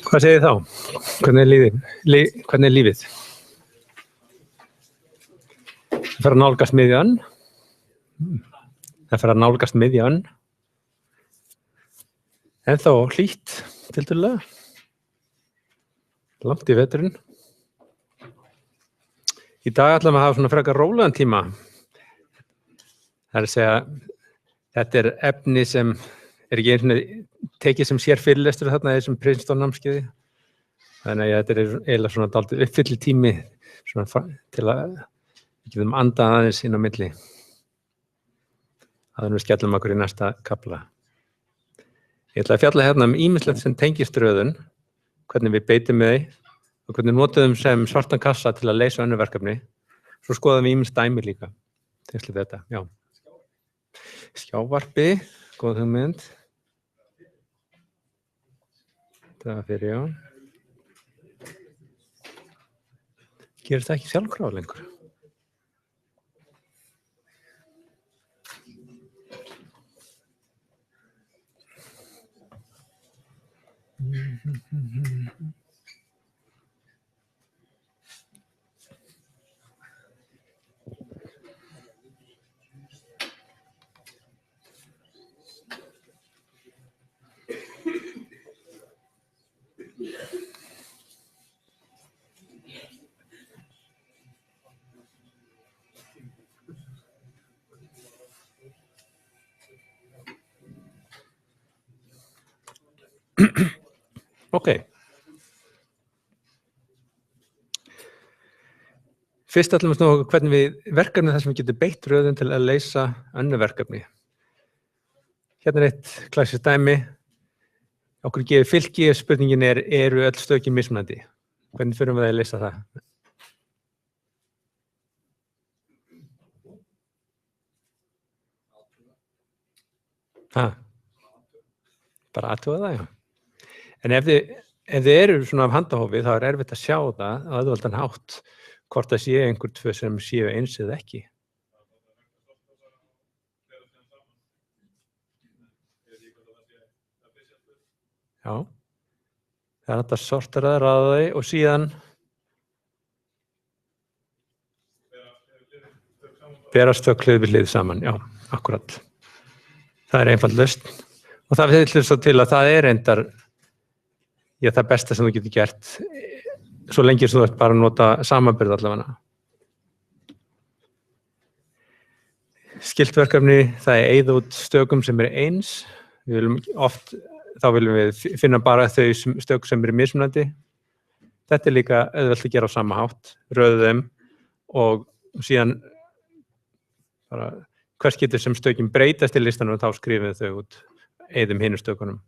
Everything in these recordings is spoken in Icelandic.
Hvað segir þá? Hvernig er lífið? Það fer að nálgast miðjan. Það fer að nálgast miðjan. En þó hlýtt tiltölulega. Langt í veturinn. Í dag ætlum við að hafa svona frekar rólegan tíma. Það er að segja, þetta er efni sem er ekki einhvern veginn tekið sem sér fyrirlestur þarna í þessum Princeton námskeiði. Þannig að þetta er eiginlega svona dálítið uppfylli tími svona til að við getum andað aðeins inn á milli. Áður en við skellum okkur í næsta kafla. Ég ætla að fjalla hérna ýmislegt sem tengist röðun, hvernig við beitum með því og hvernig notuðum sem svartan kassa til að leysa önnur verkefni. Svo skoðum við ýmis dæmi líka. Tengslu þetta, já. Skjávarpi, góð hugmynd. Það fyrir, já. Gerist það ekki sjálfkrafa lengur? Ok. Fyrst ætlum við snúa hvernig við verkefni þar sem við getum beitt röðun til að leysa önnur verkefni. Hérna er eitt klassískt dæmi. Okkur gefið fylki, spurningin eru öll stökin mismunandi. Hvernig förum við að leysa það? Bara athuga það, já. En ef þið eru svona af handahófi, þá er erfitt að sjá það á auðveldan hátt hvort það séu einhver tvö sem séu eins eða ekki. Já. Það er hægt að sortera það, raða þau og síðan berast þau hlið við hlið saman. Já, akkurat. Það er einfalt lausn. Og það fyrir svo til að það er reyndar það besta sem þú getur gert svo lengi sem þú ert bara að nota samanburð allavega. Skiltverkefni, það er eyða út stökum sem eru eins. Þá viljum við finna bara þau stök sem eru mismunandi. Þetta er líka auðvelt að gera á sama hátt, röða þeim og síðan bara hvers getur sem stökin breytast í listanum og þá skrifum við þau út, eyðum hinum stökunum.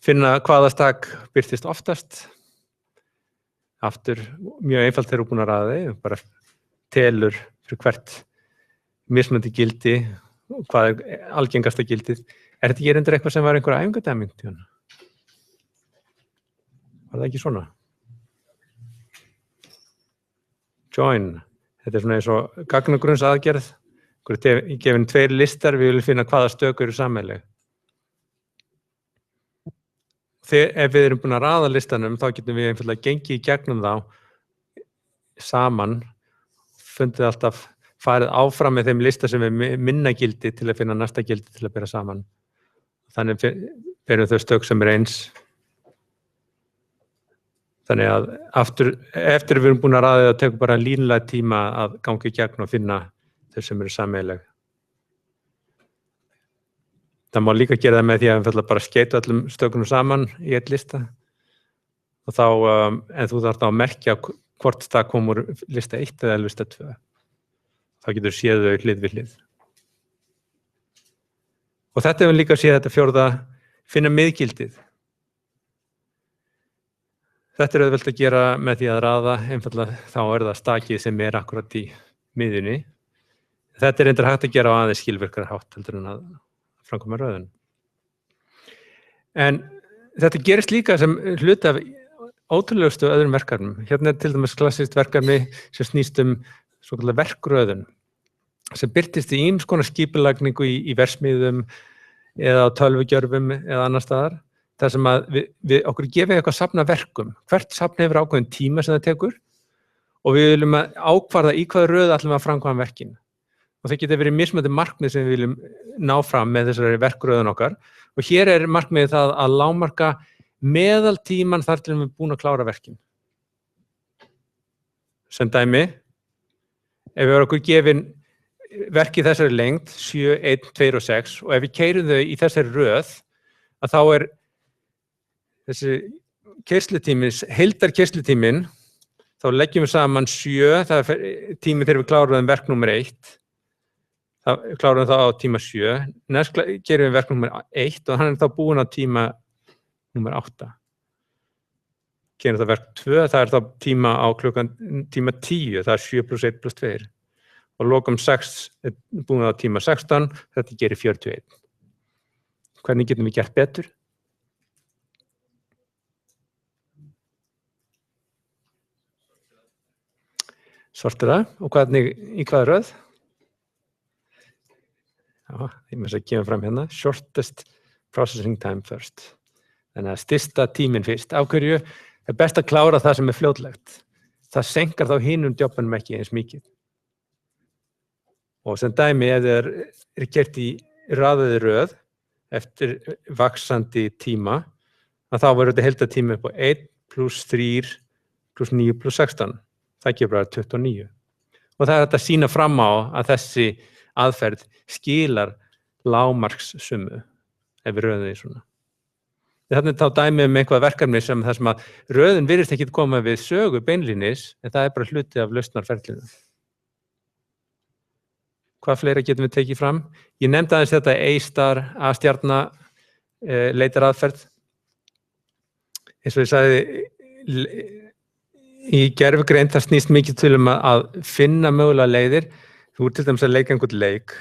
Finna hvaða stak birtist oftast. Aftur, mjög einfalt þegar þú búin að raða þig, bara telur fyrir hvert mismunandi gildi, hvað er algengasta gildið. Er þetta ekki reyndar eitthvað sem var einhver æfingadæming? Var það ekki svona? Join. Þetta er svona eins og gagnagrunnsaðgerð. Ég gefin 2 listar, við viljum finna hvaða stök eru sameiginleg. Ef við erum búin að raða listanum, þá getum við einfaldlega gengið í gegnum þá saman, fundið alltaf farið áfram með þeim lista sem er minna gildi til að finna næsta gildi til að bera saman. Þannig berum þau stök sem er eins. Þannig að eftir við erum búin að raða það tekur bara línulega tíma að ganga í gegn og finna þau sem eru sameiginleg. Það má líka gera það með því að við bara skeyta öllum stökunum saman í einn lista og þá, en þú þarft að merkja hvort það kom úr lista 1 eða lista 2. Þá getur séð þau hlið við hlið. Og þetta hefur líka séð þetta 4. finna miðgildið. Þetta er auðvelt að gera með því að raða, einfaldlega þá er það stakið sem er akkurat í miðjunni. Þetta er reyndar hægt að gera á aðeins skilvirkara hátt heldur en að framkvæma röðun. En þetta gerist líka sem hluti af ótrúlegustu öðrum verkefnum. Hérna er til dæmis klassískt verkefni sem snýst svokallaða verkröðun sem birtist í ýmiss konar skipulagningu í versmiðum eða á tölvugjörfum eða annar staðar. þar sem að við okkur gefið eitthvað safna verkum. Hvert safn hefur ákveðin tíma sem það tekur og við viljum að ákvarða í hvaða röð ætlum við að framkvæma verkin. Og það getur verið mismunandi markmið sem við viljum ná fram með þessari verkröðun okkar. Og hér markmiðið það að lágmarka meðaltíman þar til við búin að klára verkin. Sem dæmi, ef við okkur gefin verki þessari lengd, 7, 1, 2 og 6, og ef við keyrum þau í þessari röð, að þá þessi keyrslutímins, heildarkeyrsluttíminn, þá leggjum við saman 7, það tími þegar við klárum verk nummer 1, þá klárum við það á tíma 7, næst gerum við verk nummer 1 og hann þá búinn á tíma nummer 8. Gerum það verk 2, það þá tíma á tíma 10, það 7 + 1 + 2. Og lokum 6 búinn á tíma 16, þetta gerir 41. Hvernig getum við gert betur? Sortera og í hvaða röð? Já, ég með þess að kemur fram hérna. Shortest processing time first. Þannig að stysta tíminn fyrst. Af hverju best að klára það sem fljótlegt. Það senkar þá hinum jobbunum ekki eins mikið. Og sem dæmi, ef það gert í raðaði röð eftir vaxandi tíma, að þá verður þetta heildartími upp á 1 + 3 + 9 + 16. Það gefur bara 29. Og það þetta að sýna fram á að þessi aðferð skilar lágmarkssummu ef við röðum því svona. Þarna þá dæmi eitthvað verkefni þar sem að röðin virðist ekki koma við sögu beinlínis, en það bara hluti af lausnarferlinu. Hvað fleira getum við tekið fram? Ég nefndi aðeins þetta A-star, A-stjarna leitaraðferð. Eins og ég sagði, í gervigreind það snýst mikið til að finna mögulega leiðir. Þú til dæmis að leika einhvern leik,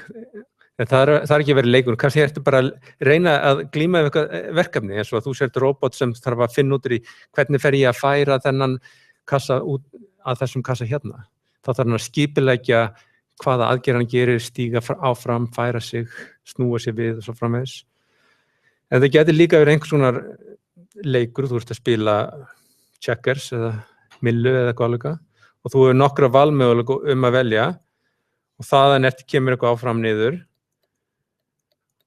en það ekki að vera leikur. Kannski ertu bara að reyna að glíma við eitthvað verkefni, eins og að þú sért robot sem þarf að finna út í hvernig fer ég að færa þennan kassa út að þessum kassa hérna. Þá þarf hann að skipuleggja hvaða aðgerð hann gerir, stíga áfram, færa sig, snúa sig við og svo framvegis. En það getur líka verið einhvers konar leikur, þú ert að spila checkers eða millu eða eitthvað alveg og þú hefur nokkra valmöguleika að velja og þaðan kemur eitthvað áfram niður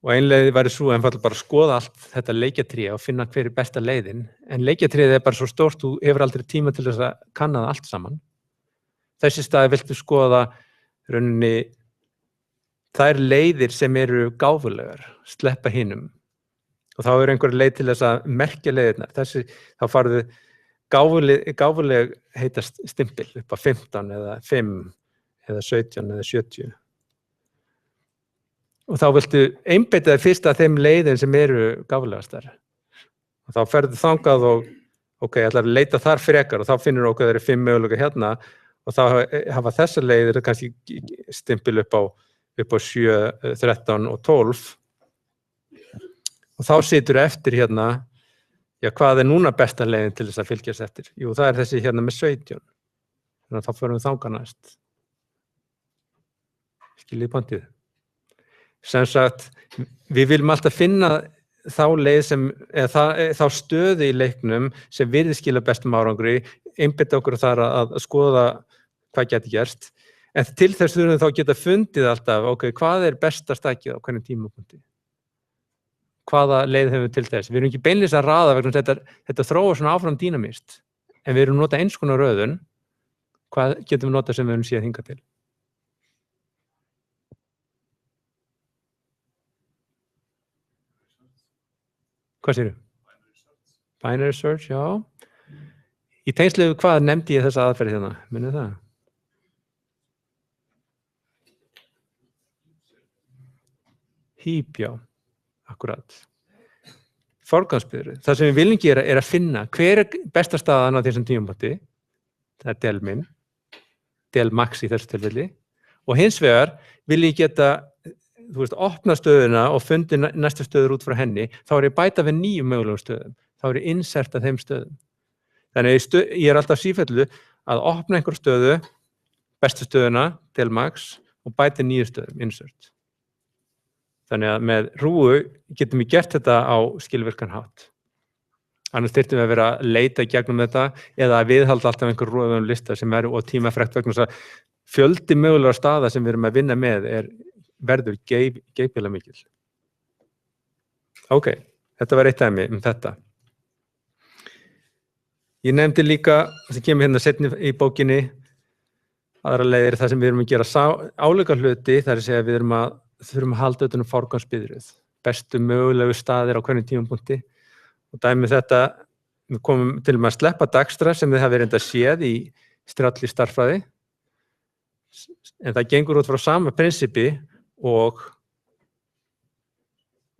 og ein leið væri svo einfaldlega bara að skoða allt þetta leikjatré og finna hver besta leiðin, en leikjatréð bara svo stórt, þú hefur aldrei tíma til þess að kanna það allt saman. Þessi staði viltu skoða rauninni þær leiðir sem eru gáfulegar, sleppa hinum og þá einhver leið til þess að merkja leiðirnar. Þá farðu gáfuleg heitast stimpil upp á 15 eða 5 eða 17 eða 70. Og þá viltu einbeita þér fyrst að þeim leiðin sem eru gáfulegastar. Og þá ferðu þangað og ég ætla að leita þar frekar og þá finnur það eru 5 möguleika hérna og þá hafa þessar leiðir kannski stimpil upp á 7, 13 og 12. Og þá situr eftir hérna hvað núna besta leiðin til þess að fylgjast eftir? Jú, það þessi hérna með 17. Þannig að þá förum við þangað næst. Skiljið pointið. Sem sagt, við viljum alltaf finna þá leið þá stöðu í leiknum sem virðist skila bestum árangri, einbeita okkur þar að skoða hvað geti gerst. En til þess þurfum við þá geta fundið alltaf, hvað besta stakið á hvernig tímapunkti? Hvaða leið hefur við til þess? Við erum ekki beinlínis að raða vegna þetta þróa svona áfram dýnamískt, en við erum nota eins konar röðun. Hvað getum við nota sem við erum síðan hingað til? Hvað segirðu? Binary search, já. Í tengslu við hvað nefndi ég þessa aðferð hérna? Munið það? Heap, já. Akkurat. Forgangsbyrðu. Það sem við viljum gera að finna hver besta staðan á þessum tímapunkti. Það del min, del max í þessu tilfelli. Og hins vegar vil ég geta, opna stöðuna og fundi næstu stöður út frá henni, þá ég bæta við 9 mögulegum stöðum. Þá ég inserta þeim stöðum. Þannig ég alltaf sífellu að opna einhver stöðu, bestu stöðuna, del max, og bæta 9 stöðum, insert. Þannig að með rúu getum við gert þetta á skilvirkan hátt. Annars þyrftum við að vera að leita gegnum þetta eða að viðhalda alltaf einhver röðum lista sem er og tímafrekt vegna þess að fjöldi mögulega staða sem við erum að vinna með verður geypilega mikil. Ok, þetta var eitt dæmi þetta. Ég nefndi líka, sem kemur hérna seinni í bókinni, aðra leiðir það sem við erum að gera álíka hluti, það er að segja að við þurfum að halda utan um forgangsbiðröð, bestu mögulegu staðir á hverjum tímapunkti. Og dæmi þetta, við komum til að sleppa dagstra sem þið hafi reynda séð í stralli starffræði, en það gengur út frá sama prinsipi og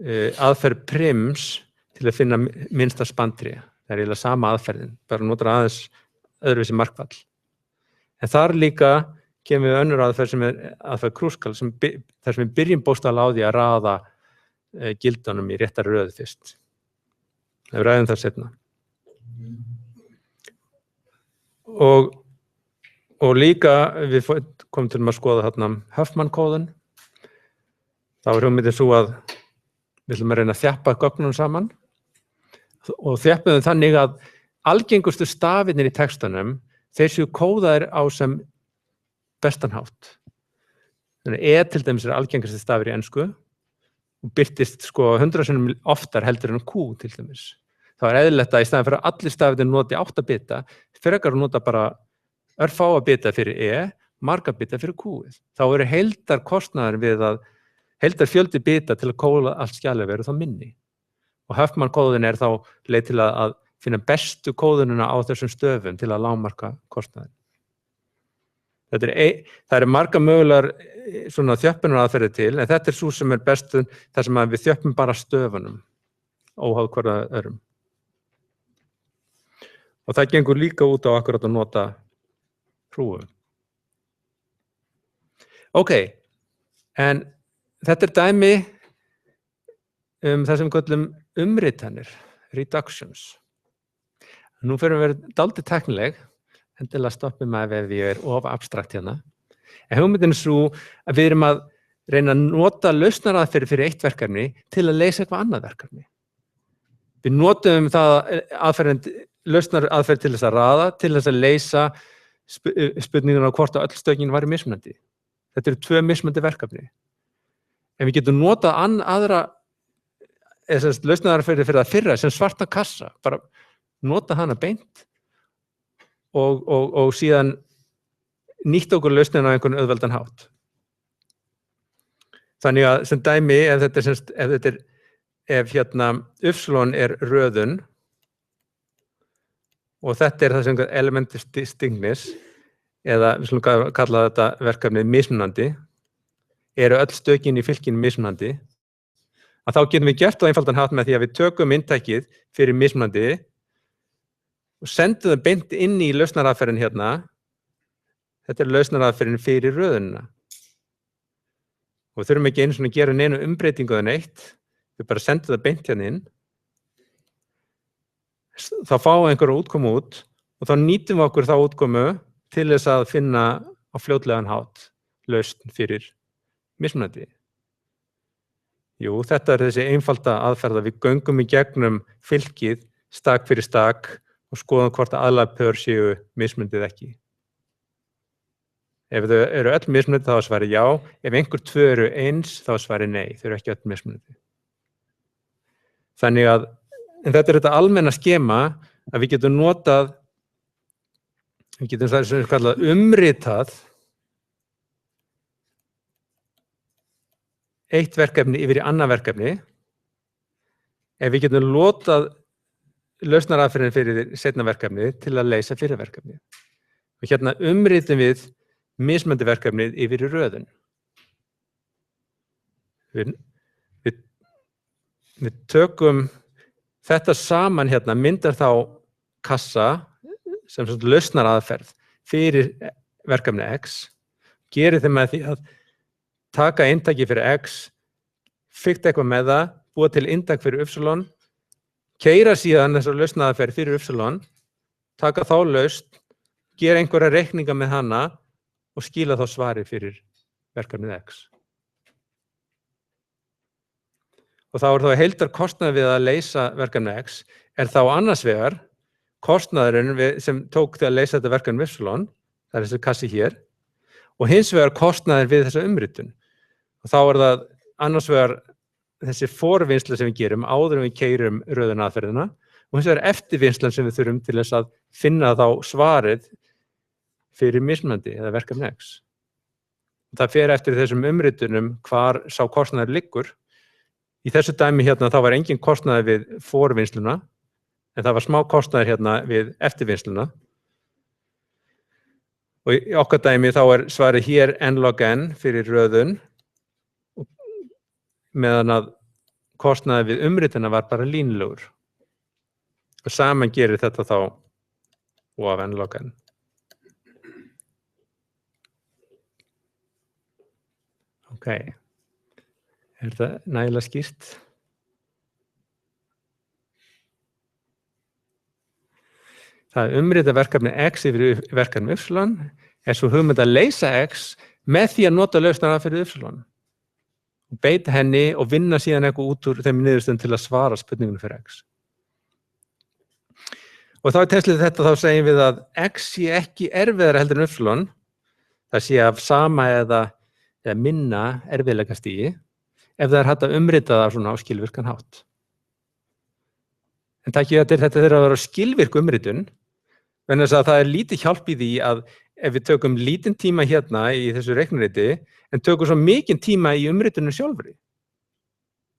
aðferð prims til að finna minnsta spanntrí. Það er eiginlega sama aðferðin, bara notar aðeins öðruvísi markfall. En þar líka kemur við önnur aðferð sem er aðferð Kruskal, þar sem við byrjum bókstaflega á því að raða gildunum í réttar röð fyrst. Við ræðum það seinna. Og líka við komum til að skoða þarna Huffman-kóðun. Þá er hugmyndin svo að við ætlum að reyna að þjappa gögnum saman og þjappuðum þannig að algengustu stafirnir í textanum, þeir séu kóðaðir á sem bestan hátt. Þannig til dæmis er algengustu stafir í ensku og birtist 100 sinnum oftar heldur en Q til dæmis. Það er eðlilegt að í staðinn fyrir að allir stafirnir noti 8 bita, frekar að nota bara örfáa bita fyrir marga bita fyrir Q-ið. Þá eru heildarkostnaður við að heildarfjöldi bita til að kóða allt skjalið verður þá minni. Og Huffman-kóðun er þá leið til að finna bestu kóðunina á þessum stöfum til að lágmarka kostnaðinn. Það eru marga mögulegar þjöppunaraðferðir til, en þetta er svo sem er bestu þar sem við þjöppum bara stöfunum, óháð hverja öðrum. Og það gengur líka út á akkurat að nota hrúgu. Ok, en þetta er dæmi það sem við köllum umritanir, reductions. Nú fyrir að vera dálítið tæknileg, endilega stoppið mig ef ég er of abstrakt hérna. En hugmyndin er svo að við erum að reyna að nota lausnaraðferð fyrir eitt verkefni til að leysa eitthvað annað verkefni. Við notum það lausnaraðferð til þess að raða, til þess að leysa spurninguna á hvort að öll stökin væri mismunandi. Þetta eru 2 mismunandi verkefni. En við getum notað aðra lausnaraðferð fyrir það fyrra sem svarta kassa, bara nota hana beint og síðan nýtt okkur lausnina á einhvern auðveldan hátt. Þannig að sem dæmi, ef Upsilon er röðun og þetta er það sem element distinctness, eða við skulum kalla þetta verkefnið mismunandi, eru öll stökin í fylkinu mismunandi, að þá getum við gert á einfaldan hátt með því að við tökum inntækið fyrir mismunandi og sendum það beint inn í lausnaraðferðin hérna. Þetta er lausnaraðferðin fyrir röðunina. Og við þurfum ekki einu svona að gera neinu umbreytingu eða neitt, við bara sendum það beint hérna inn. Þá fáum við einhverja útkomu út og þá nýtum við okkur þá útkomu til þess að finna á fljótlegan hátt lausn fyrir mismunandi. Jú, þetta er þessi einfalda aðferð að við göngum í gegnum fylkið stak fyrir stak og skoðum hvort að aðlagapör séu mismundið ekki. Ef þau eru öll mismunandi þá er svarið já, ef einhver 2 eru eins þá er svarið nei, þau eru ekki öll mismunandi. Þannig að en þetta er þetta almenna skema að við getum notað, við getum það sem er kallað umritað eitt verkefni yfir í annað verkefni ef við getum notað lausnaraðferðin fyrir seinna verkefni til að leysa fyrra verkefni. Og hérna umritum við mismunandi verkefnið yfir í röðun. Við tökum þetta saman hérna, myndar þá kassa sem lausnaraðferð fyrir verkefni X, gerir þeim með því að taka inntaki fyrir X, fikta eitthvað með það, búa til inntak fyrir Y, keyra síðan þessar lausnaraðferð fyrir Y, taka þá lausn, gera einhverja reikninga með hana og skila þá svari fyrir verkefnið X. Og þá er þá heildarkostnaður við að leysa verkefni X þá annars vegar kostnaðurinn sem tók til að leysa þetta verkefni Y, það er þessi kassi hér, og hins vegar kostnaður við þessa umritun. Og þá það annars vegar þessi forvinnsla sem við gerum áður en við keyrum röðunaraðferðina og hins vegar eftirvinnslan sem við þurfum til þess að finna þá svarið fyrir mismunandi eða verkefni X. Það fer eftir þessum umritunum hvar sá kostnaður liggur. Í þessu dæmi hérna þá var engin kostnaður við forvinnsluna, en það var smá kostnaður hérna við eftirvinnsluna. Og í okkar dæmi þá svarið hér n log n fyrir röðun, meðan að kostnaður við umrituna var bara línulegur. Og saman gerir þetta þá O af n log n. Ok, það nægilega skýrt? Það umrita verkefni X yfir verkefni Y svo hugmynd að leysa X með því að nota lausnaraðferð Y. Og beita henni og vinna síðan eitthvað út úr þeim niðurstöðum til að svara spurningunum fyrir X. Og þá í tengslið þetta þá segjum við að X sé ekki erfiðara heldur en Y, það sé af sama eða minna erfiðleikastigi ef það hægt að umrita það svona á skilvirkan hátt. En takk ég að þetta að vera skilvirk umritun, vegna þess að það lítið hjálp í því að ef við tökum lítinn tíma hérna í þessu reiknariti, en tökum svo mikinn tíma í umritunum sjálfri,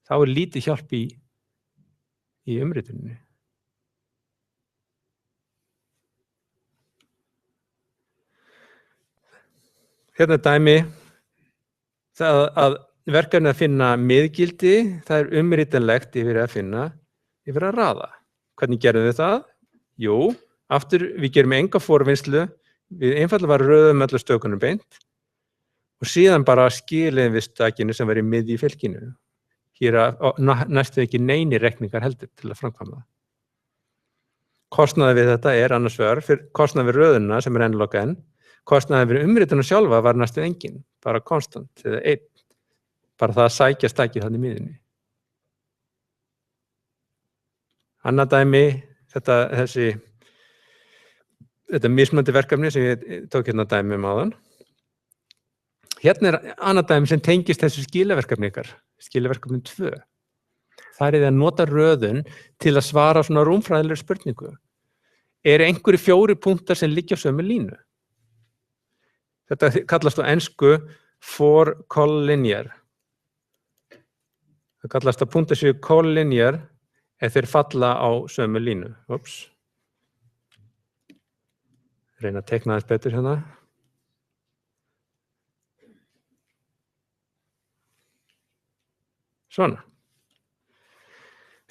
þá lítið hjálp í umrituninu. Hérna dæmi, það að verkefni að finna miðgildi, það umritanlegt yfir að finna yfir að raða. Hvernig gerum við það? Jú, aftur við gerum enga forvinnslu, við einfaldlega bara röðum öllu stökunum beint og síðan bara skiliðum við stakinu sem var í miðju fylkinu. Hér næstu ekki neini reikningar heldur til að framkvæma það. Kostnaður við þetta annars vegar, kostnaður við röðuna sem n log n, kostnaður við umrituna sjálfa var næstu engin, bara konstant, eða 1, bara það að sækja stakið þannig í miðjunni. Annað dæmi, þetta mismunandi verkefni sem ég tók hérna dæmi áðan. Hérna annað dæmi sem tengist þessu skilaverkefni ykkar, skilaverkefni 2. Það að nota röðun til að svara svona rúmfræðilegri spurningu. Einhverjir 4 punktar sem liggja á sömu línu? Þetta kallast á ensku for collinear. Það kallast að punktar séu collinear ef þeir falla á sömu línu. Reyna að teikna þess betur hérna. Svona.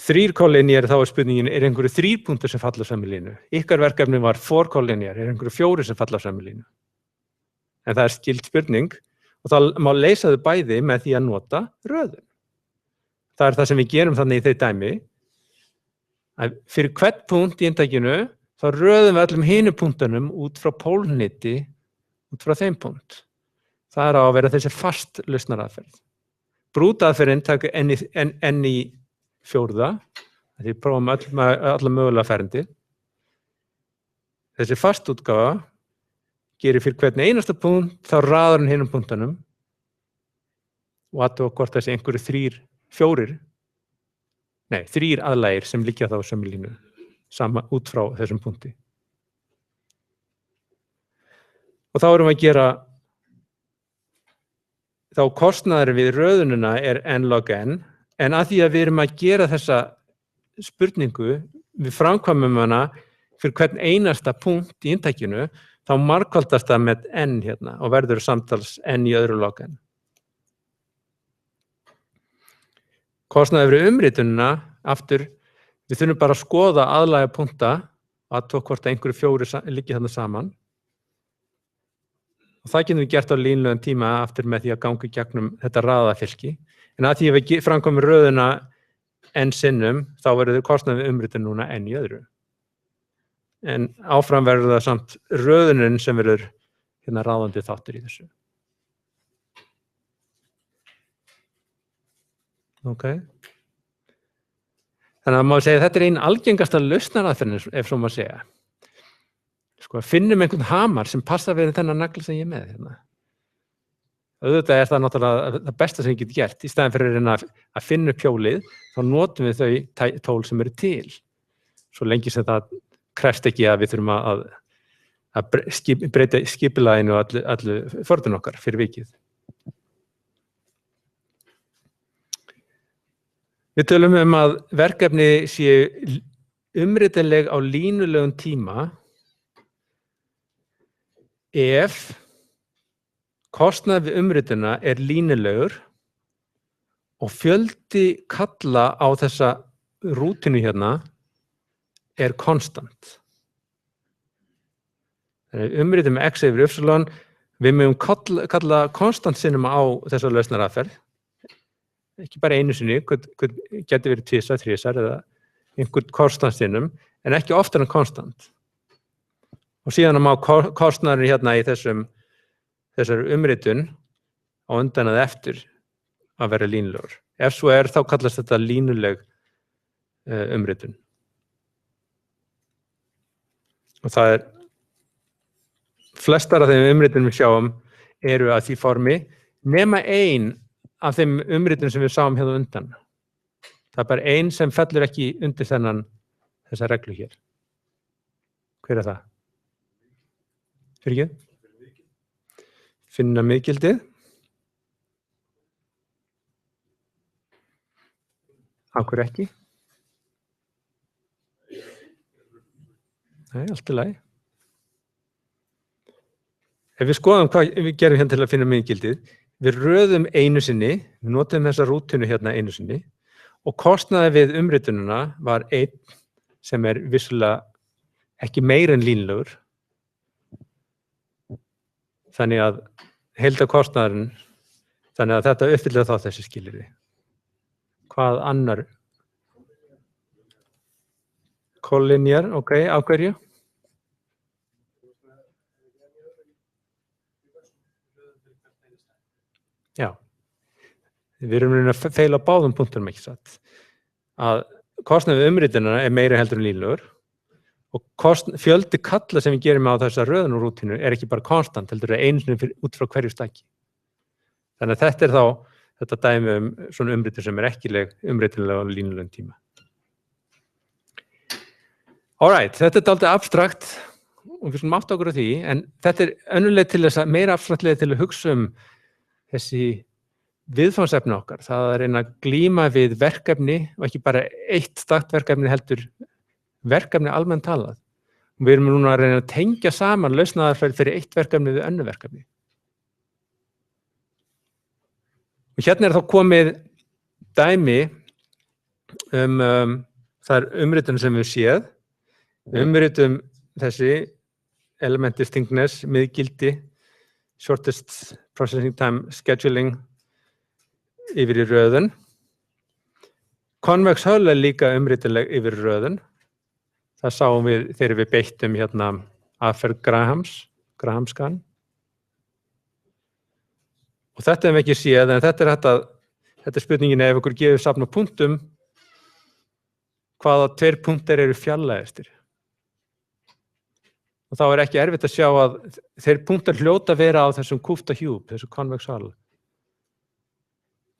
3 collinear, þá spurningin, einhverju 3 punktur sem falla á sömu línu? Ykkar verkefni var 4 collinear, einhverju 4 sem falla á sömu línu? En það skild spurning og það má leysa þau bæði með því að nota röðun. Það það sem við gerum þannig í þeir dæmi. Að fyrir hvern punkt í inntakinu þá röðum við öllum hinum punktunum út frá pólhniti, út frá þeim punkt. Það á að vera þessi fast lausnaraðferð. Brútaðferðin taka n í 4, því prófum alla mögulega ferndi. Þessi fastútgáfa gerir fyrir hvern einasta punkt, þá raðar hann hinum punktunum og athuga hvort þessi einhverju 3 aðlægir sem liggja þá á sömu línu, sama út frá þessum punkti. Og þá erum við að gera, þá kostnaður við röðunina n log n, en að því að við erum að gera þessa spurningu, við framkvæmum hana fyrir hvern einasta punkt í inntakinu, þá margfaldast það með n hérna og verður samtals n í öðru log n. Kostnaður við umritunina, aftur, við þurfum bara að skoða aðlæga punkta, athuga hvort einhverju 4 liggi þarna saman. Og það getum við gert á línlegum tíma aftur með því að ganga í gegnum þetta raðafylki. En að því að við framkvæmum röðuna n sinnum, þá verður kostnaður við umritun núna n í öðru. En áfram verður það samt röðunin sem verður hérna ráðandi þáttur í þessu. Ok. Þannig að maður segja að þetta ein algengasta lausnaraðferðin, ef svo maður segja. Sko, finnum einhvern hamar sem passar við þennan nagla sem ég er með hérna. Auðvitað það náttúrulega það besta sem ég get gert. Í staðinn fyrir að finna upp hjólið, þá notum við þau tól sem eru til. Svo lengi sem það krefst ekki að við þurfum að breyta skipulaginu og allu förðun okkar fyrir vikið. Við tölum að verkefni séu umritaleg á línulegum tíma ef kostnaður við umrituna er línulegur og fjöldi kalla á þessa rútinu hérna er konstant. Umritun með x yfir y, við mögum kalla konstant sinnum á þessa lausnaraðferð. Ekki bara einu sinni, getur verið 2, 3 eða einhvern konstant sinnum, en ekki oftar en konstant. Og síðan má kostnaðurinn hérna í þessari umritun á undan eða eftir að vera línulegur. Ef svo þá kallast þetta línuleg umritun. Og það flestar af þeim umritunum við sjáum eru að því formi, nema ein af þeim umritunum sem við sáum hérna undan. Það bara ein sem fellur ekki undir þessa reglu hér. Hver það? Fyrir ekki? Finna miðgildið. Af hverju ekki? Nei, allt í lagi. Ef við skoðum hvað við gerum hérna til að finna miðgildið, við röðum einu sinni, við notum þessa rútinu hérna einu sinni og kostnaði við umritununa var 1 sem er vissulega ekki meira en línulegur. Þannig að heildarkostnaðurinn, þannig að þetta uppfyllir þá þessi skilyrði. Hvað annar? Kollinjar, ok, á hverju? Já, við erum að feila á báðum punktum, ekki satt. Að kostnaður við umritunina er meira heldur en línulegur og fjöldi kalla sem við gerum á þessa röðunarrútínu er ekki bara konstant, heldur einu sinni út frá hverju stæki. Þannig að þetta þá þetta dæmi svona umritun sem er ekki umritulega á línulegum tíma. Alright, þetta dálítið abstrakt og við skulum átta okkur á því, en þetta önnur leið til þess að meira abstrakt leið til að hugsa þessi viðfangsefni okkar. Það að reyna að glíma við verkefni og ekki bara eitt stakt verkefni heldur verkefni almennt talað. Við erum núna að reyna að tengja saman lausnaraðferð fyrir eitt verkefni við önnur verkefni. Og hérna þá komið dæmi þær umritun sem við séð. Umritum þessi element distinctness, miðgildi, shortest processing time scheduling yfir í röðun. Convex hull er líka umrituleg yfir í röðun. Það sáum við þegar við beittum hérna aðferð Graham-scan. Og þetta hefum við ekki séð, en þetta er spurningin ef ykkur gefur safn á punktum, hvaða 2 punktar eru fjarlægastir. Og þá er ekki erfitt að sjá að þeir punktar hljóta vera á þessum kúpta hjúp, þessu convex hull.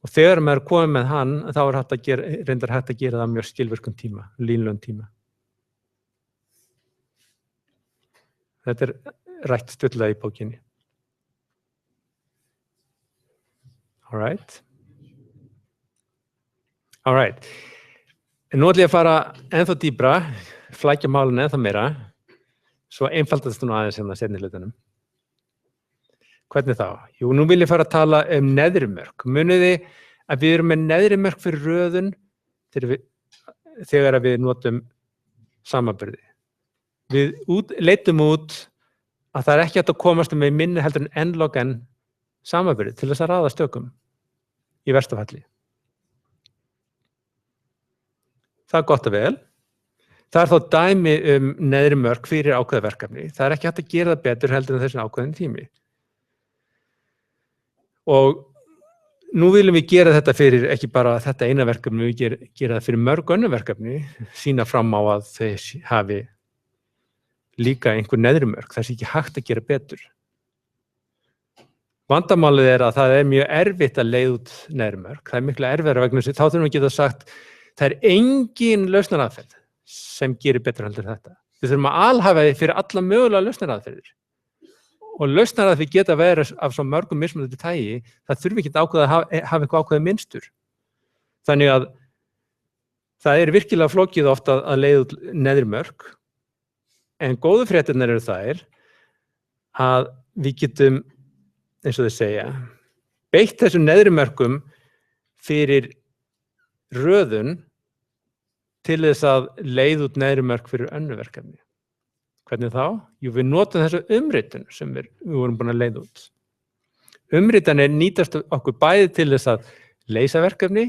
Og þegar maður er komið með hann, þá er reyndar hægt að gera það mjög skilvirkum tíma, línulegum tíma. Þetta er rætt stutlega í bókinni. Alright. En nú ætlum ég að fara ennþá dýpra, flækja málinu ennþá meira, svo einfaldast nú aðeins hérna seinni hlutanum. Hvernig þá? Jú, nú vil ég fara að tala neðri mörk. Munið þið að við erum með neðri mörk fyrir röðun þegar við notum samanburði. Við leitum út að það er ekki hægt að komast með minni heldur en n log n samanburði til þess að raða stökum í versta falli. Það er gott og vel. Það er þá dæmi neðri mörk fyrir ákveðið verkefni. Það er ekki hægt að gera það betur heldur en þessi ákveðin tími. Og nú viljum við gera þetta fyrir ekki bara þetta eina verkefni, við gera það fyrir mörg önnur verkefni, sýna fram á að þau hafi líka einhver neðri mörk, það sé ekki hægt að gera betur. Vandamálið er að það er mjög erfitt að leiða út neðri mörk, það er miklu erfiðara vegna þess að þá þurfum við að geta sagt það er engin lausnaraðferð sem gerir betur heldur þetta. Við þurfum að alhafa því fyrir alla mögulega lausnaraðferðir. Og lausnaraðferð geta verið af svo mörgum mismunandi tagi, það þurfi ekki að hafa eitthvað ákveðið minnstur. Þannig að það er virkilega flókið oft að leiða út neðri mörk, en góðu fréttirnar eru þær að við getum, eins og þau segja, beitt þessum neðri mörkum fyrir röðun til þess að leiða út neðri mörk fyrir önnur verkefni. Hvernig þá? Jú, við notum þessu umritun sem við vorum búin að leiða út. Umritanir nýtast okkur bæði til þess að leysa verkefni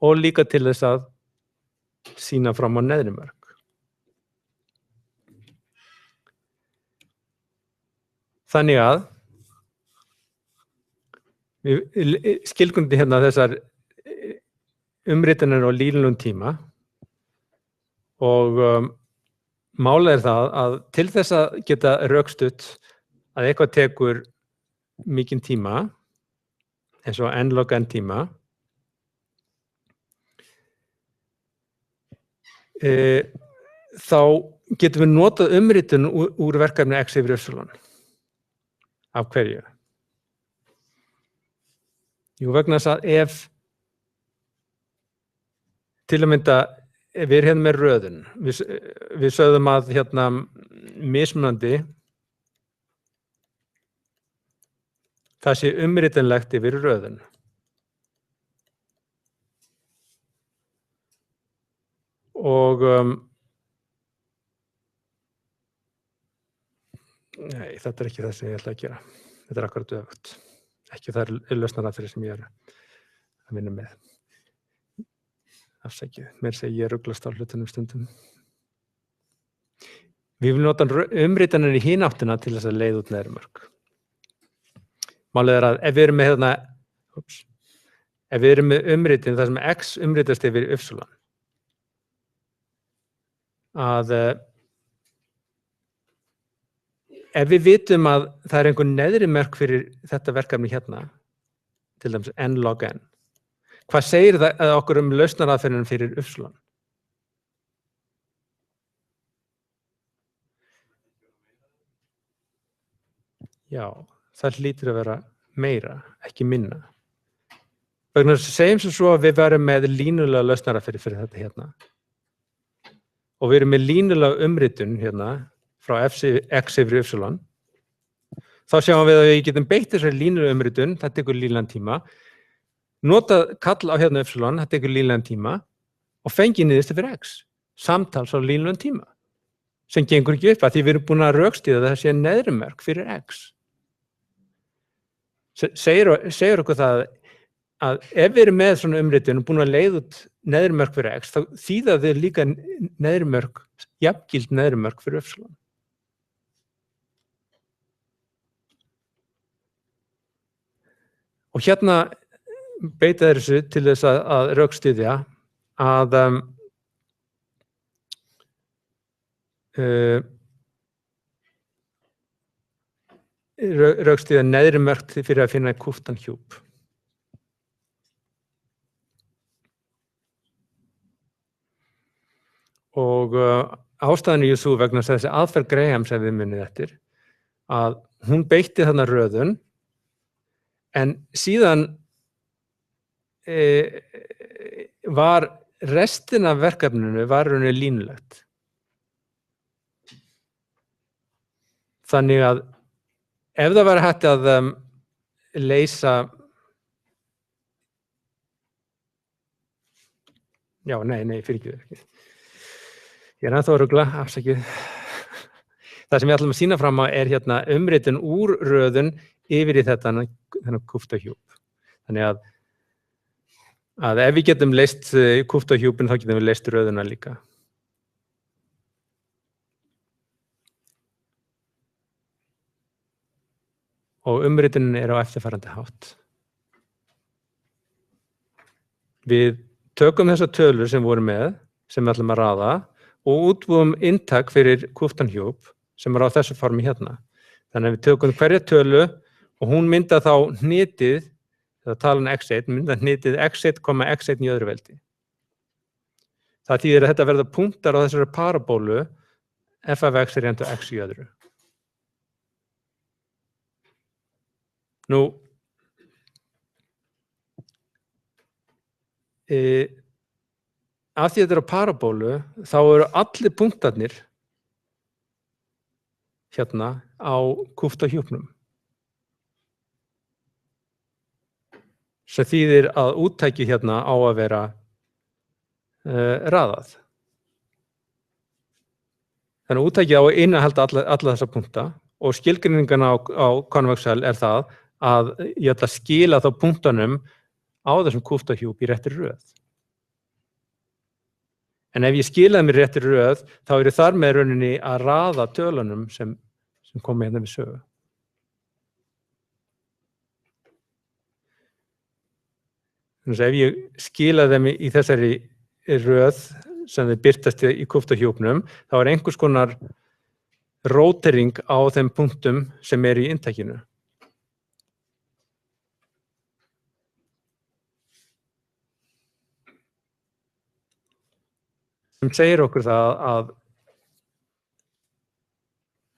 og líka til þess að sýna fram á neðri mörk. Þannig að við skilgrundi hérna þessar umritanir á línulegum tíma og málið er það að til þess að geta rökstutt að eitthvað tekur mikinn tíma, eins og n log n tíma, þá getum við notað umritun úr verkefni x yfir y. Af hverju? Jú, vegna þess að ef til að mynda við erum hérna með röðun, við sögðum að hérna mismunandi það sé umritanlegt yfir röðun. Og nei, þetta er ekki það sem ég ætla að gera. Þetta er akkurat öfugt. Ekki það er lausnaraðferðir sem ég er að vinna með. Afsakið, mér segi ég ruglast á hlutunum stundum. Við viljum nota umritanir í hina áttina til þess að leiða út neðri mörk. Málið er að ef við erum með umritin þar sem x umritast yfir y, að ef við vitum að það er einhver neðri mörk fyrir þetta verkefni hérna, til dæmis n log n, hvað segir það okkur lausnaraðferðina fyrir y? Já, það hlýtur að vera meira, ekki minna. Vegna þess að segjum svo að við verum með línulega lausnaraðferð fyrir þetta hérna. Og við erum með línulega umritun hérna frá x yfir y. Þá sjáum við að við getum beitt þessari línulega umritun, það tekur línulegan tíma. Nota kall á hérna y, það tekur línulegan tíma og fengi niðurstaðu fyrir x. Samtals á línulegan tíma. Sem gengur ekki upp að því við erum búin að rökstyðja það sé neðri mörk fyrir x. Segir okkur það að ef við erum með svona umritun og búin að leiða út neðri mörk fyrir x, þá þýða þau líka neðri mörk, jafngild neðri mörk fyrir y. Og hérna beita þessu til þess að rökstyðja að rökstyðja neðri mörk fyrir að finna kúptan hjúp. Og ástæðan er svo vegna þessi aðferð Graham sem við munið eftir, að hún beitti þarna röðun, en síðan var restin af verkefninu var rauninni línulegt. Þannig að ef það var hægt að leysa já, nei, fyrirgefðu ekki. Ég er ennþá að rugla, afsakið. Það sem við ætlum að sýna fram á er hérna umritun úr röðun yfir í þennan kúpta hjúp. Þannig að ef við getum leyst kúpta hjúpin, þá getum við leyst röðuna líka. Og umritunin er á eftirfarandi hátt. Við tökum þessa tölur sem voru með, sem við ætlum að raða og útbúum inntak fyrir kúptan hjúp sem á þessu formi hérna. Þannig að við tökum hverja tölu og hún mynda þá hnitið, þegar talan x1, mynda hnitið x1, x1 í öðru veldi. Það þýðir að þetta verða punktar á þessari parabólu f af x er jafnt x í öðru. Nú, af því að þetta er á parabólu, þá eru allir punktarnir hérna á kúpta hjúpnum. Sem þýðir að úttæki hérna á að vera raðað. Þannig að úttæki á að innihalda alla þessa punkta og skilgreiningin á konvexel er það að ég ætla að skila þá punktunum á þessum kúpta hjúp í réttri röð. En ef ég skilaði mér réttri röð, þá er ég þar með rauninni að raða tölunum sem koma hérna við sögu. Þannig að ef ég skilaði þeim í þessari röð sem þau birtast í kúpta hjúpnum, þá er einhvers konar rótering á þeim punktum sem í inntækinu. Sem segir okkur það að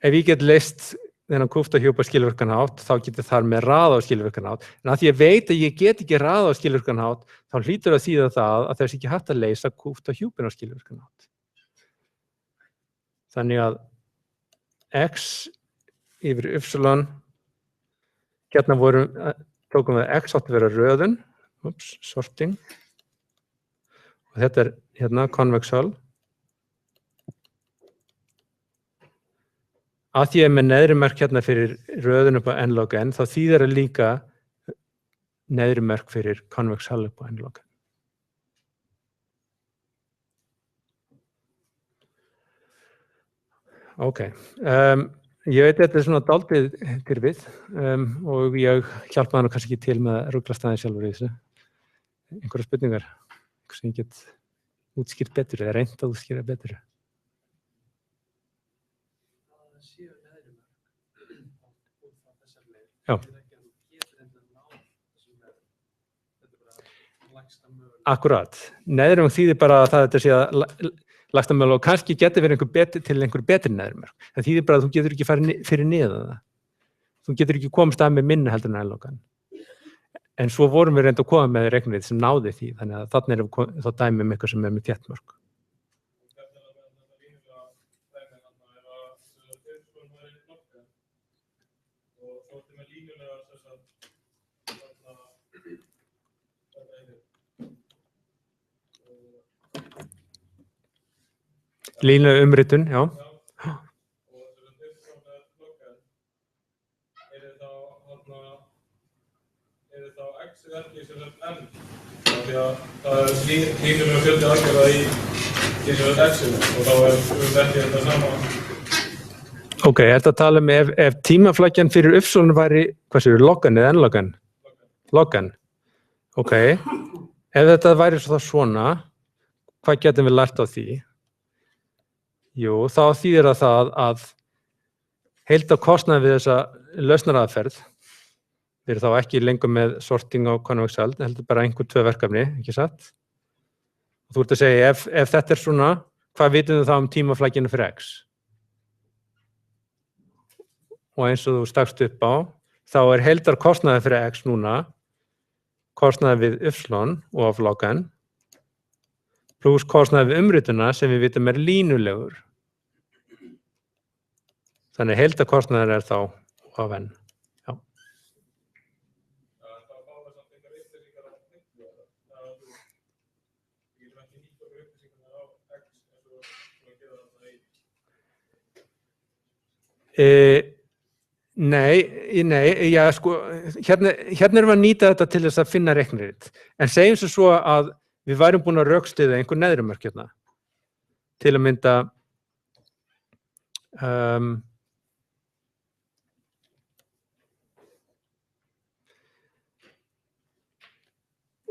ef ég get leyst þennan kúpta hjúp á skilvirkan hátt, þá getur þar með raða á skilvirkan hátt. En að því ég veit að ég get ekki raða á skilvirkan hátt, þá hlýtur að þýða það að þess ekki hægt að leysa kúpta hjúpin á skilvirkan hátt. Þannig að x yfir y, hérna tókum við x átti að vera röðun, sorting, og þetta er hérna konvexal. Að því ég er með neðri mörk hérna fyrir röðun upp á n log n, þá þýðir það líka neðri mörk fyrir konvexal upp á n log n. Ok, ég veit þetta er svona dálítið tyrfið og ég hjálpaði hann kannski ekki til með að rugla staðinn sjálfur í þessu. Einhverjar spurningar sem ég get útskýrt betur eða reynt að útskýra betur. Já. Akkurat. Neðrum þýðir bara að þetta sé að lægsta mögulega og kannski getur verið einhver betri neðrumörk. Það þýðir bara að þú getur ekki farið fyrir niður það. Þú getur ekki komist að með minni heldur en n-logan. En svo vorum við reynd að koma með reiknirið sem náði því, þannig að þarna erum við þá dæmi eitthvað sem með þéttmörk. Línuleg umritun, já. Er þá x ekki sem n? Því að það er línulega fjöldi aðgerða í sem x-inu og þá er ekki þetta sama. Ok, þetta að tala um ef tímaflækjan fyrir y væri, hvað séu, loggan eða n-loggan? Loggan. Ok, ef þetta væri svona, hvað getum við lært á því? Jú, þá þýðir það að heildarkostnaður við þessa lausnaraðferð, við erum þá ekki lengur með sorting á konvexal, heldur bara einhver tvö verkefni, ekki satt? Og þú ert að segja, ef þetta er svona, hvað vitum við þá um tímaflækjunu fyrir x? Og eins og þú stakst upp á, þá er heildarkostnaður fyrir x núna, kostnaður við y og af log n, pluss kostnaður við umrituna sem við vitum er línulegur. Þannig heildarkostnaður er þá af n. Já. Nei, já, sko, hérna erum við að nýta þetta til þess að finna reiknirít. En segjum svo að við værum búin að rökstyðja einhver neðrumörk hérna. Til að mynda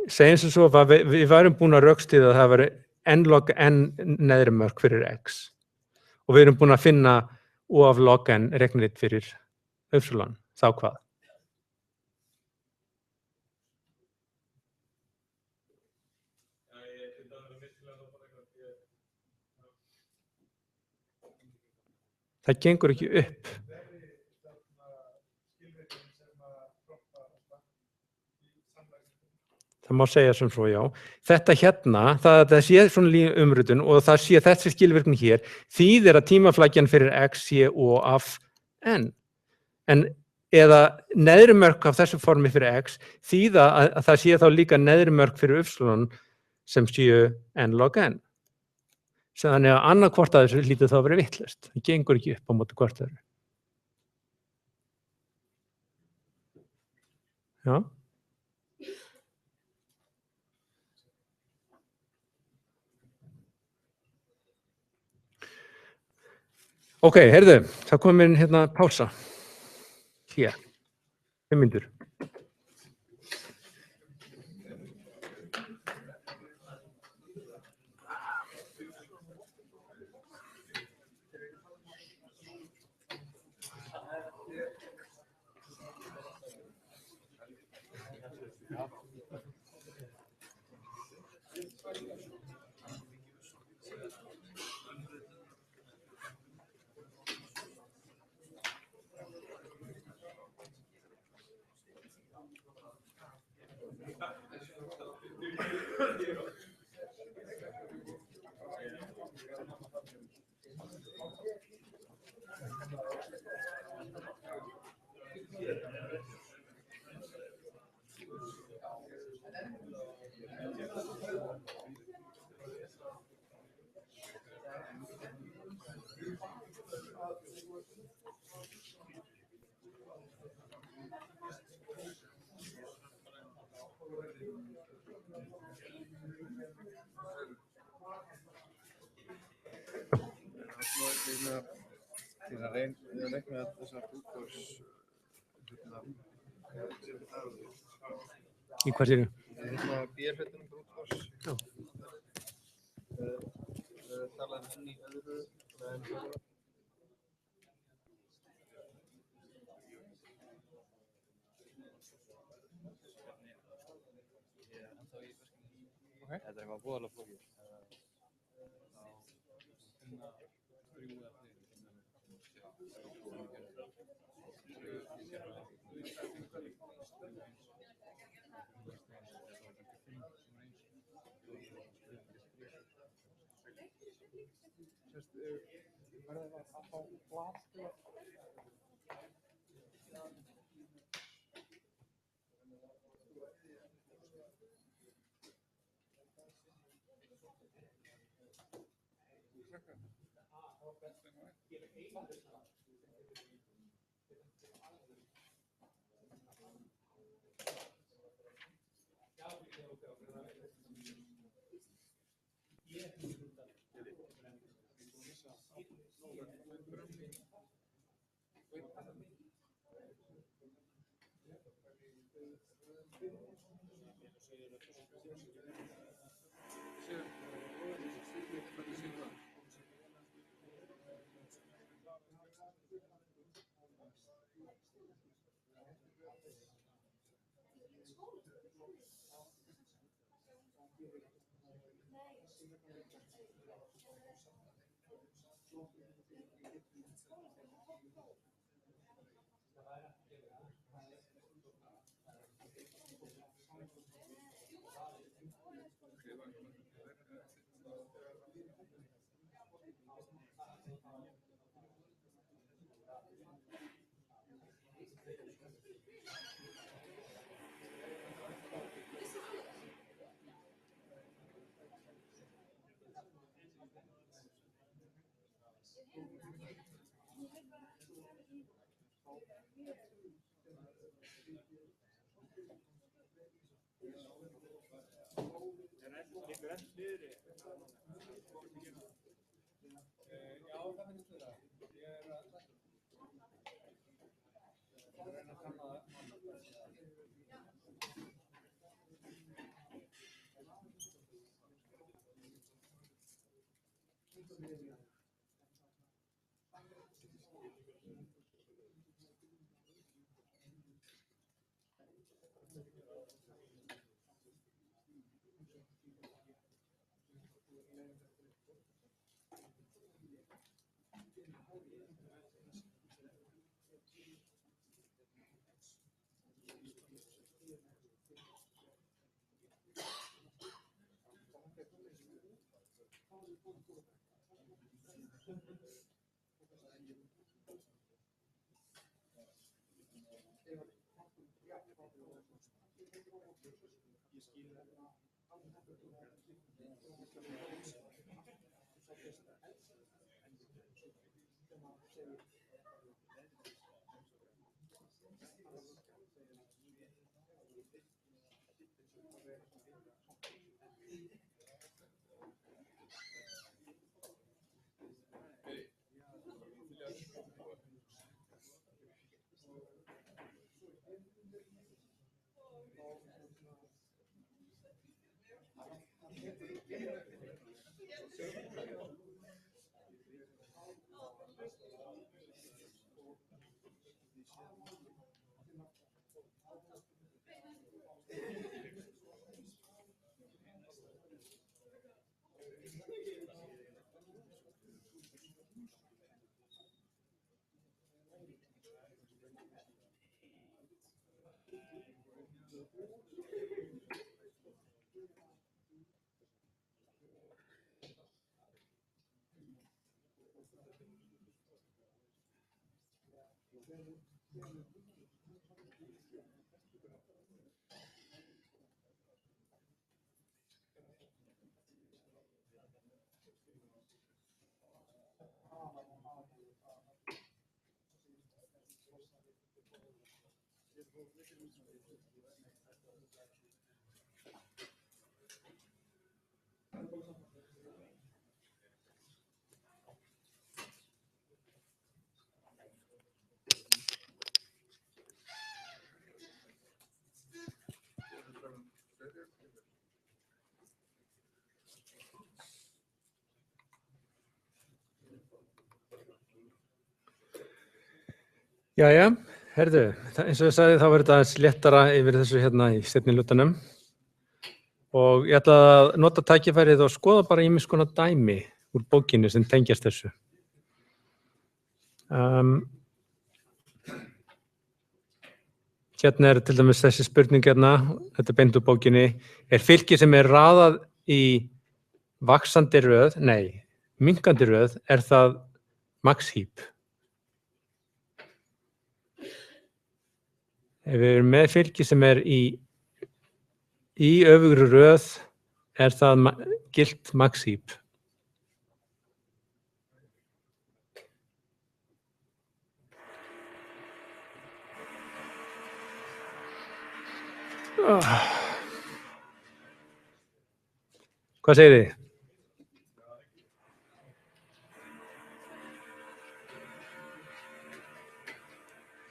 segjum sem svo að við værum búin að rökstyðja að það væri n log n neðri mörk fyrir x og við erum búin að finna o af log n reiknilegt fyrir y, þá hvað? Það gengur ekki upp. Það má segja sem svo, já. Þetta hérna, það sé svona umritun og það sé þessi skilvirkni hér, þýðir að tímaflækjan fyrir x sé o af n. En eða neðri mörk af þessu formi fyrir x þýða að það sé þá líka neðri mörk fyrir y sem séu n log n. Þannig að annað hvort að þessu hlýtur þá að vera vitlaust. Það gengur ekki upp á móti hvort öðru. Já. Ok, heyrðu, það komin hérna pása. Hér, 5 mínútur. Til að reikna þessar brúkors Í hvað séru? B-hlutunum brúkors talaði inn í öðru Þetta er eitthvað voðalega flókið. Jæja, herðu, eins og ég sagði þá verður þetta aðeins léttara yfir þessu hérna í seinni hlutanum og ég ætla að nota tækifærið og skoða bara ýmiss konar dæmi úr bókinni sem tengjast þessu. Hérna er til dæmis þessi spurning hérna, þetta er beint úr bókinni, er fylki sem er raðað í vaxandi röð, nei, minnkandi röð, er það max heap? Ef við erum með fylki sem er í öfugri röð, er það gilt max heap? Hvað segir þið?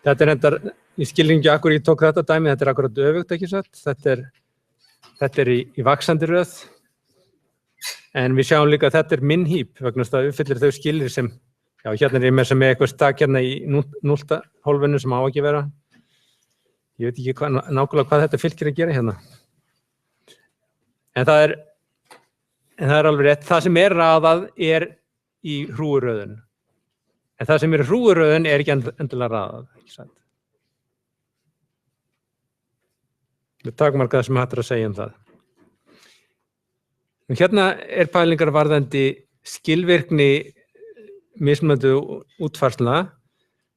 Þetta er endar, ég skil ekki akkur ég tók þetta dæmi, þetta er akkurat öfugt ekki satt, þetta er í vaxandi röð, en við sjáum líka að þetta er minn heap vegna þess að það uppfyllir þau skilir sem, já hérna er ég með sem eitthvað stak hérna í núllta hólfinu sem á ekki vera, ég veit ekki nákvæmlega hvað þetta fylkir að gera hérna, en það er alveg rétt, það sem er raðað er í hrúguröðun. En það sem er hrúguröðun er ekki endilega raðað, ekki sant? Við takmarka það sem hægt er að segja um það. Og hérna er pælingar varðandi skilvirkni mismunandi útfærslna.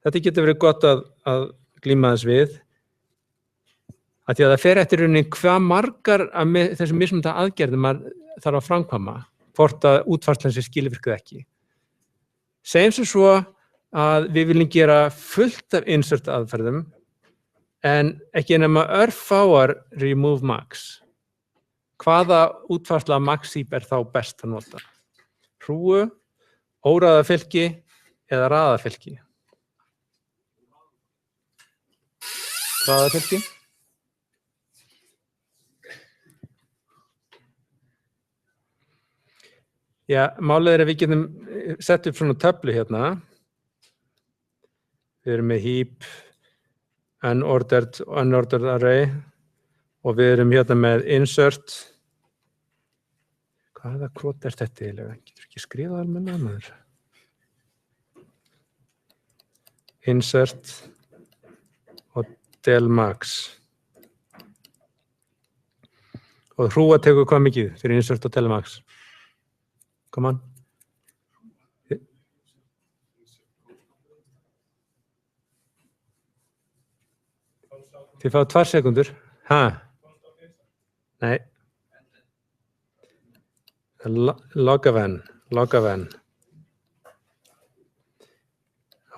Þetta getur verið gott að glíma þess við. Að því að það fer eftir rauninni hvað margar af þessum mismunandi aðgerðum maður þarf að framkvæma, hvort að útfærslan sé skilvirk eða ekki. Segjum sem svo að við viljum gera fullt af insert aðferðum en ekki nema örfáar remove max. Hvaða útfærsla max heap er þá best að nota? Hrúgu, óraðafylki eða raðafylki? Raðafylki? Já, málið er að við getum sett upp svona töflu hérna. Við erum með heap, unordered array og við erum hérna með insert. Hvaða kvot er þetta eiginlega? Getur ekki skrifað almenna maður? Insert og del max. Og hrúa tekur hvað mikið fyrir insert og del max? Come on. Þið fá 2 sekundur. Nei. Log of n.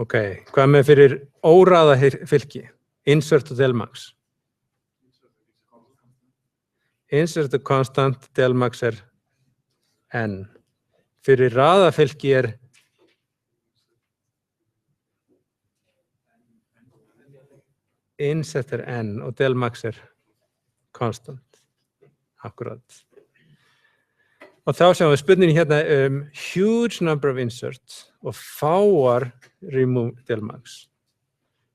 Ok, hvað með fyrir óraða fylki? Insert og del max. Insert og constant, del max er n. Fyrir raðafylki er insert er n og del max er constant. Akkurat. Og þá sjáum við spurningin hérna huge number of inserts og fáar remove del max.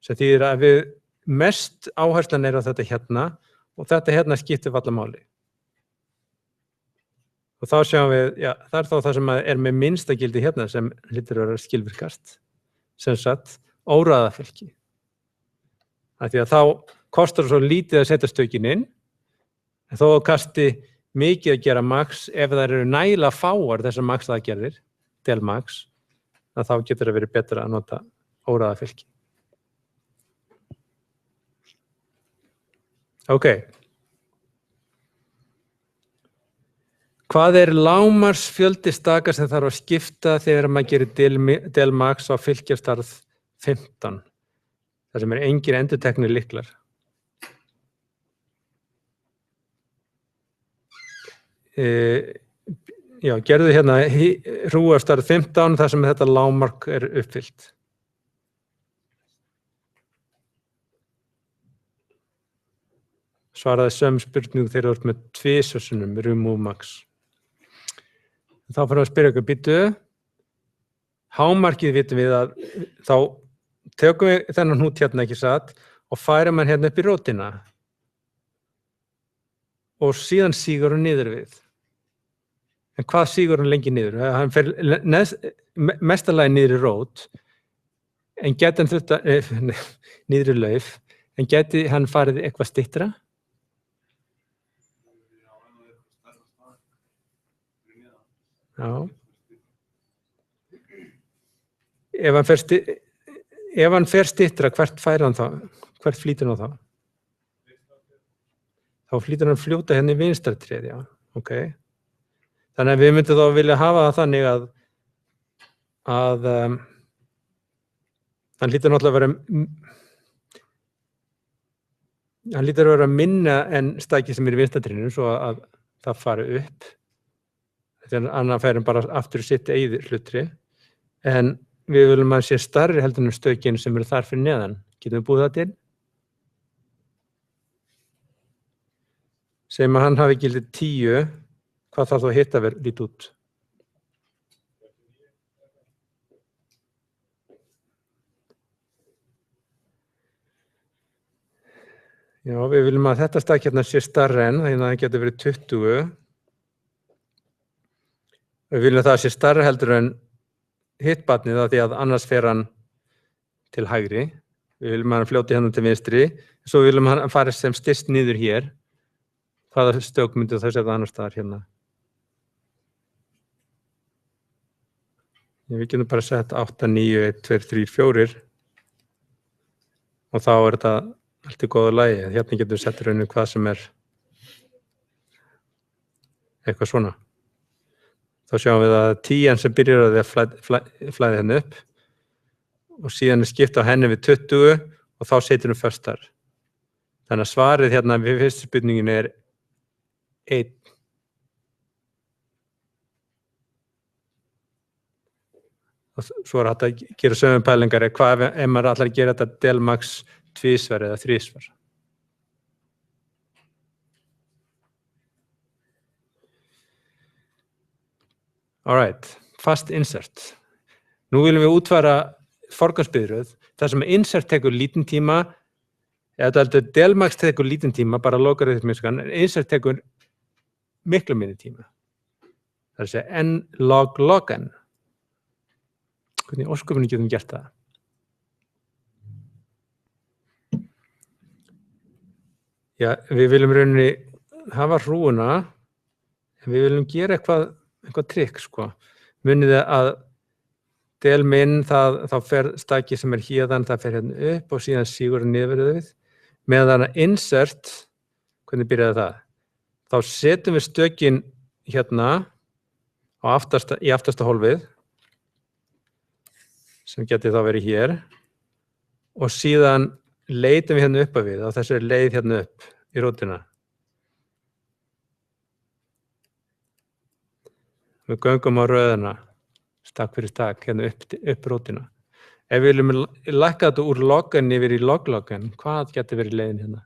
Sem þýðir að við mest áherslan er á þetta hérna og þetta hérna skiptir varla máli. Og þá sjáum við, já, það er þá það sem er með minnsta gildi hérna sem hlýtur að vera skilvirkast. Sem sagt, óraðafylki. Því að þá kostar svo lítið að setja stökin inn, en þó kasti mikið að gera max ef það eru nægilega fáar þessar max aðgerðir, del max, að þá getur það verið betra að nota óraðafylki. Ok. Hvað er lágmarksfjöldi staka sem þarf að skipta þegar maður gerir del max á fylkjastarð 15? Það sem engir endurteknir lyklar. Já, gerðu hérna hrúastarð 15 þar sem þetta lágmark er uppfyllt. Svaraði sömu spurningu þegar þú ert með 2 sinnum remove max. Þá fyrir að spyrja ykkur býtu. Hámarkið vitum við að þá tökum við þennan hnút hérna ekki satt og færum hann hérna upp í rótina. Og síðan sígur hann niður við. En hvað sígur hann lengi niður? Hann fer mestalagi niður í rót, en geti hann þurft að, niður í lauf, en geti hann farið eitthvað styttra? Já. Ef hann fer styttra, hvert fær hann þá? Hvert flýtur hann þá? Þá flýtur hann fljóta hérna í vinstra tréð, já. Ok. Þannig að við myndum þá vilja hafa það þannig að hann lítur náttúrulega að vera minna en stæki sem er í vinstra trénu svo að það fari upp. Þannig að annar færum bara aftur sitt eigið hlutri. En við viljum að sé stærri heldur en stökin sem eru þar fyrir neðan. Getum við búið það til? Segjum að hann hafi gildið 10, hvað þarf þá að hitta verið lítið út? Já, við viljum að þetta stakk hérna sé stærri en, þannig að það getur verið 20. Við viljum að það sé stærri heldur en hitt barnið af því að annars fer hann til hægri. Við viljum að hann fljóti hérna til vinstri. Svo viljum að hann fari sem styst niður hér. Hvaða stök myndi það setja annar staðar hérna? Við getum bara sett 8, 9, 1, 2, 3, 4. Og þá er þetta allt í góðu lagi. Hérna getum við sett raunin hvað sem er eitthvað svona. Þá sjáum við að 10 sem byrjar að flæði henni upp og síðan er skipt á henni við 20 og þá setur við föstar. Þannig að svarið hérna við fyrstu spurningin er 1. Og svo er hægt að gera sömu pælingar hvað ef maður allar að gera þetta del max 2 eða 3. Alright, fast insert. Nú viljum við útfæra forgangsbyrðröð, þar sem insert tekur lítinn tíma, eða delmax tekur lítinn tíma, bara logarithmiskan, en insert tekur miklu minni tíma. Það er að segja n log n. Hvernig ósköpunni getum gert það? Já, við viljum rauninni hafa hrúuna, en við viljum gera eitthvað trikk, sko. Munið að del minn, þá fer stakki sem er hérðan, það fer hérna upp og síðan sígur niður við. Meðan að insert, hvernig byrjaði það? Þá setjum við stökin hérna í aftasta hólfið, sem geti þá verið hér, og síðan leitum við hérna upp að við, á þessari leið hérna upp í rótina. Við göngum á röðina, stakk fyrir stakk, hérna upp rótina. Ef við viljum lækka þetta úr loggen yfir í log-loggen, hvað geti verið leiðin hérna?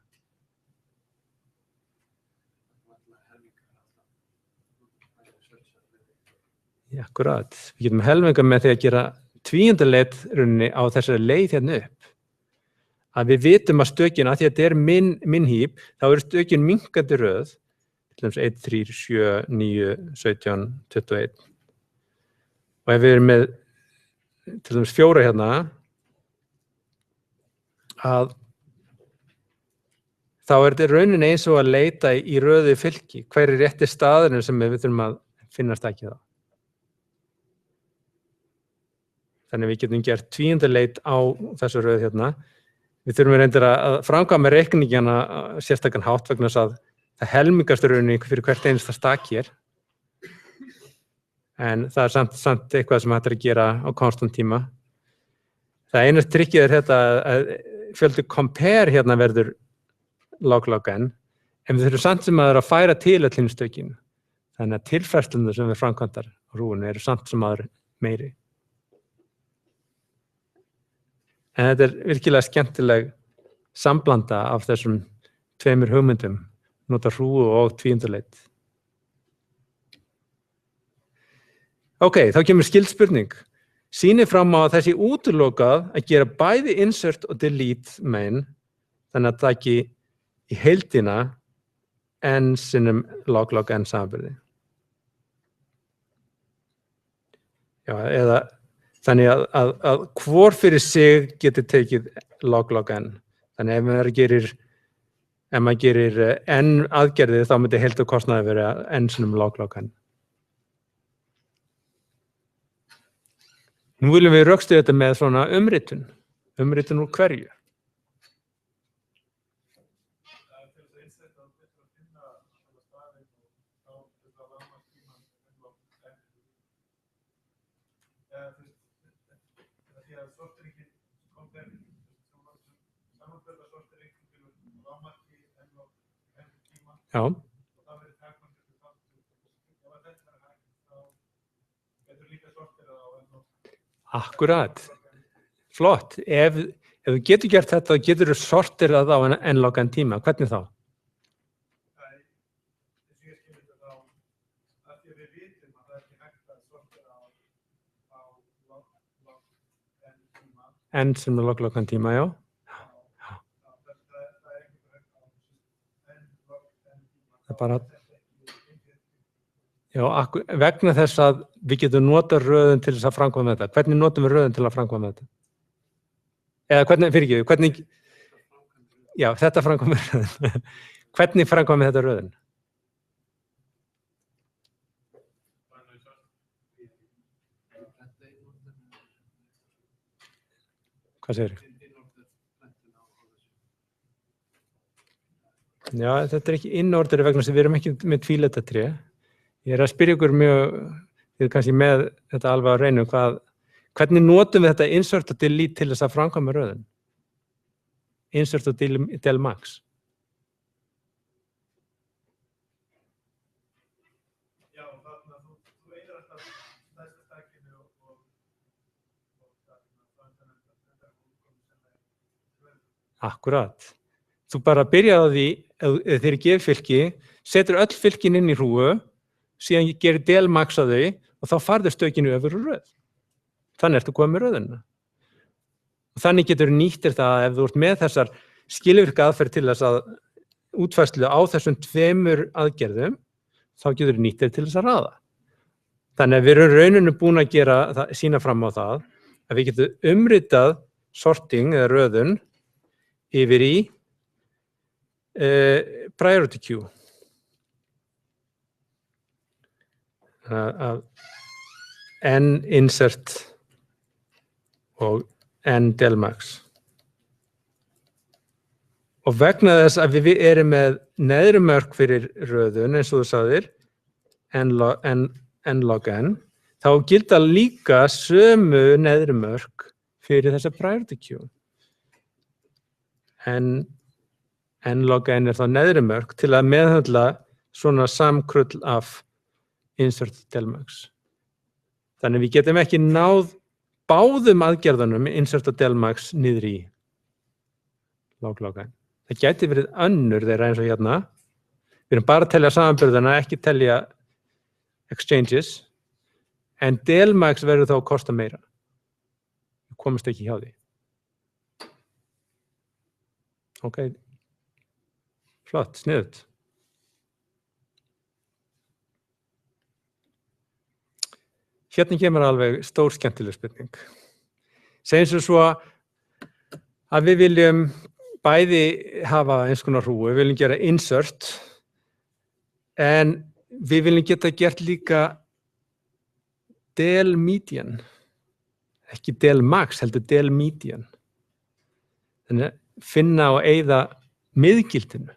Já, akkurat. Við getum helminga með því að gera tvíundaleit runni á þessari leið hérna upp. Að við vitum að stökin, að því að þetta er minn híp, þá eru stökin minkandi röð, til dæmis 1, 3, 7, 9, 17, 21. Og ef við erum með til dæmis 4 hérna, að þá er þetta rauninni eins og að leita í röðu fylki. Hver er rétti staðurinn sem við þurfum að finna stakkið á? Þannig við getum gert tvíundaleit á þessu röð hérna. Við þurfum reyndir að framkvæma reikningana sérstakann hátt vegna þess að það helmingast rauninni fyrir hvert einasta stakki er. En það er samt eitthvað sem hægt er að gera á konstant tíma. Það eina trikkið er þetta að fjöldi compare hérna verður log-log-n, en við þurfum samt sem að færa til öll hinn stökin. Þannig að tilfærslunum sem við framkvæmdar á rúinu eru samt sem aður meiri. En þetta er virkilega skemmtileg samblanda af þessum tveimur hugmyndum, nota hrúu og tvíundaleit. Ok, þá kemur skyld spurning. Sýnir fram á að þessi útilokað að gera bæði insert og delete main, þannig að það ekki í heildina n sinnum log-log-n samanburði. Já, eða þannig að hvor fyrir sig getur tekið log-log-n. Þannig ef maður gerir n aðgerðið, þá myndi heildarkostnaður vera n sinnum log-log-n. Nú viljum við rökstuða þetta með svona umritun úr hverju. Já. Akkurat. Flott. Ef þú getur gert þetta, þá getur þú sorterað á n log-n tíma. Hvernig þá? N sem er log-log-n tíma, já. Það er bara... Já, vegna þess að við getum notað röðun til þess að framkvæma þetta. Hvernig notum við röðun til að framkvæma þetta? Eða hvernig... Já, þetta framkvæma röðun. Hvernig framkvæma þetta röðun? Hvað segir þið? Já, þetta er ekki in-order vegna þess að við erum ekki með tvílitatré. Ég er að spyrja ykkur þið er kannski með þetta alveg á hreinu, hvernig notum við þetta insert og delete til þess að framkvæma röðun? Insert og del max. Já, þannig að þú einar alltaf næsta stakkinu og Akkurat. Þú bara byrjaði á því, ef þeir gefið fylki, setur öll fylkin inn í hrúu, síðan gerir delmax á þau og þá farðu stökinu öfur og röð. Þannig ertu komið með röðina. Og þannig getur nýttir það ef þú ert með þessar skilvirka aðferð til þess að útfærslu á þessum 2 aðgerðum, þá getur nýttir til þess að raða. Þannig að við erum rauninu búin að sína fram á það að við getum umritað sorting eða röðun yfir í priority queue. Að n insert og n delmax. Og vegna þess að við erum með neðri mörk fyrir röðun, eins og þú sagðir, n log n, þá gilda líka sömu neðri mörk fyrir þessa priority queue. N log n þá neðri mörk til að meðhöndla svona samkrull af insert delmax. Þannig við getum ekki náð báðum aðgerðunum insert og delmax niður í log n. Það gæti verið önnur þeirra eins og hérna. Við erum bara að telja samanburðina, ekki telja exchanges, en delmax verður þá að kosta meira. Við komumst ekki hjá því. Ok, flott, sniðugt. Hérna kemur alveg stór skemmtileg spurning. Segjum svo að við viljum bæði hafa eins konar hrúgu, við viljum gera insert, en við viljum geta gert líka del median, ekki del max, heldur del median. Þannig að finna og eyða miðgildinu.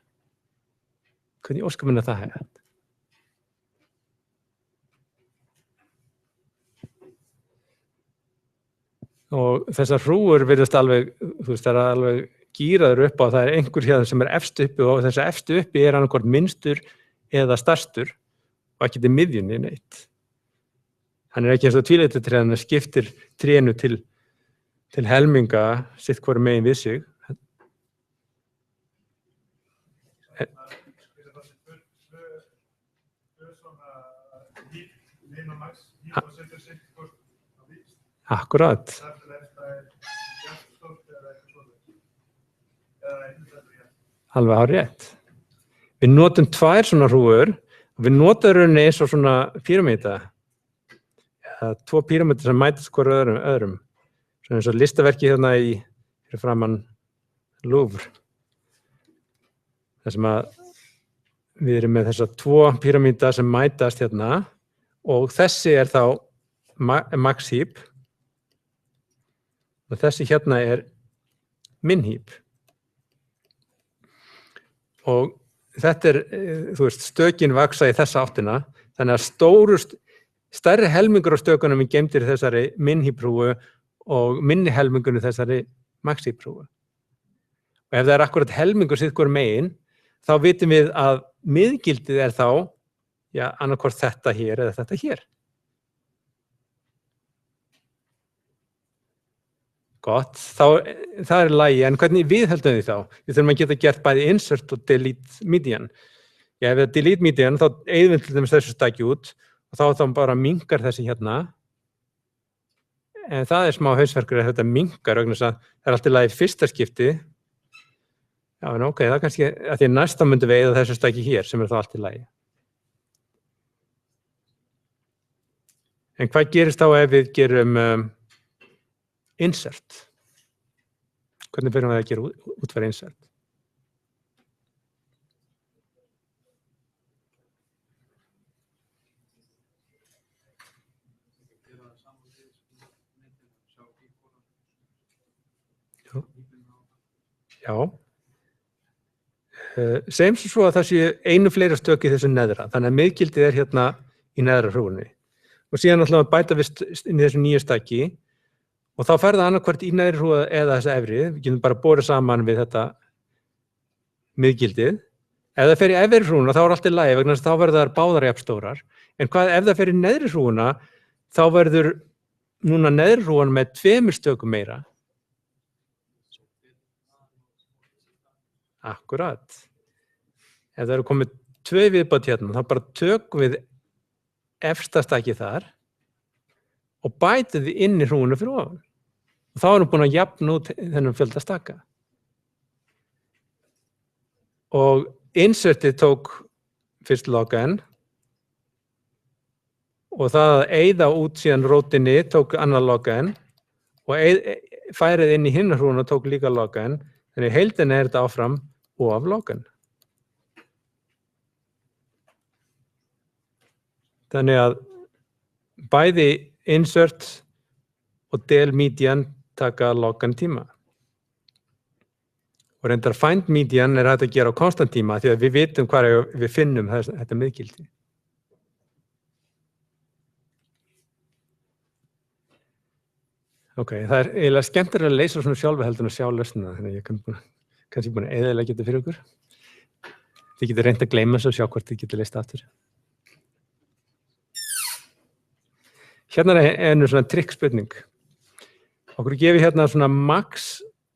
Hvernig óskaminn það hefði? Og þessar hrúgur virðast alveg, það er alveg gíraður upp á að það er einhver hérna sem er efst uppi og þessi efstu uppi er annað hvort minnstur eða stærstur og ekki til miðjunni neitt. Hann er ekki eins og tvíleitartréð, hann skiptir trénu til helminga sitt hvoru megin við sig. Akkurat. Alveg á rétt. Við notum 2 svona hrúgur og við notum rauninni eins og svona píramída. 2 píramídar sem mætast hvort öðrum. Svona eins og listaverki hérna fyrir framan Louvre. Það sem að við erum með þessar 2 píramídar sem mætast hérna og þessi er þá max heap og þessi hérna er min heap. Og þetta þú veist, stökin vaksa í þessa áttina, þannig að stærri helmingur á stökunum er geymdir í þessari min heap hrúgu og minni helmingur í þessari max heap hrúgu. Og ef það er akkurat helmingur sitt hvort megin, þá vitum við að miðgildið er þá, annarkvort þetta hér eða þetta hér. Gott, það er lagi, en hvernig viðhöldum við þá? Við þurfum að geta gert bæði insert og delete median. Ef við delete median, þá eyðum við til dæmis þessu stæki út og þá bara minnkar þessi hérna. En það er smá hausverkur að þetta minnkar, vegna þess að það er alltaf lagi fyrsta skipti. Já, en ok, það er kannski að því næsta myndum við eyða þessu stæki hér, sem er þá alltaf lagi. En hvað gerist þá ef við gerum insert? Hvernig byrjum við að gera útfæra insert? Já. Segjum svo að það sé einu fleira stök í þessu neðra, þannig að miðgildið er hérna í neðra hrúgunni. Og síðan ætlum við að bæta við inn í þessu nýja stæki og þá fer það annarkvort í neðri hrúgu eða þessa efri. Við getum bara borið saman við þetta miðgildið. Ef það fer í efri hrúguna þá er allt í lagi vegna þess að þá verður það báðar jafn stórar. En hvað ef það fer í neðri hrúguna þá verður núna neðri hrúgan með 2 stökum meira. Akkurat. Ef það eru komið 2 viðbót hérna, þá bara tökum við efsta stæki þar, og bæti því inn í hrúguna fyrir ofan. Og þá erum við búin að jafna út þennan fjölda staka. Og insertið tók fyrst log-n og það að eyða út síðan rótinni tók annar log-n og færið inn í hinn hrúguna tók líka log-n, þannig heildin þetta áfram of log-n. Þannig að bæði insert og del median taka log-n tíma. Og reyndar find median hægt að gera á konstant tíma því að við vitum hvar við finnum þetta miðgildi. Ok, það eiginlega skemmtilega að leysa svona sjálfa heldur en að sjá lausnina, þannig að ég kannski búin að eyðilegja þetta fyrir ykkur. Þið getur reynt að gleyma þessu og sjá hvort þið getur leyst aftur. Hérna er svona trikkspurning. Okkur gefið hérna svona max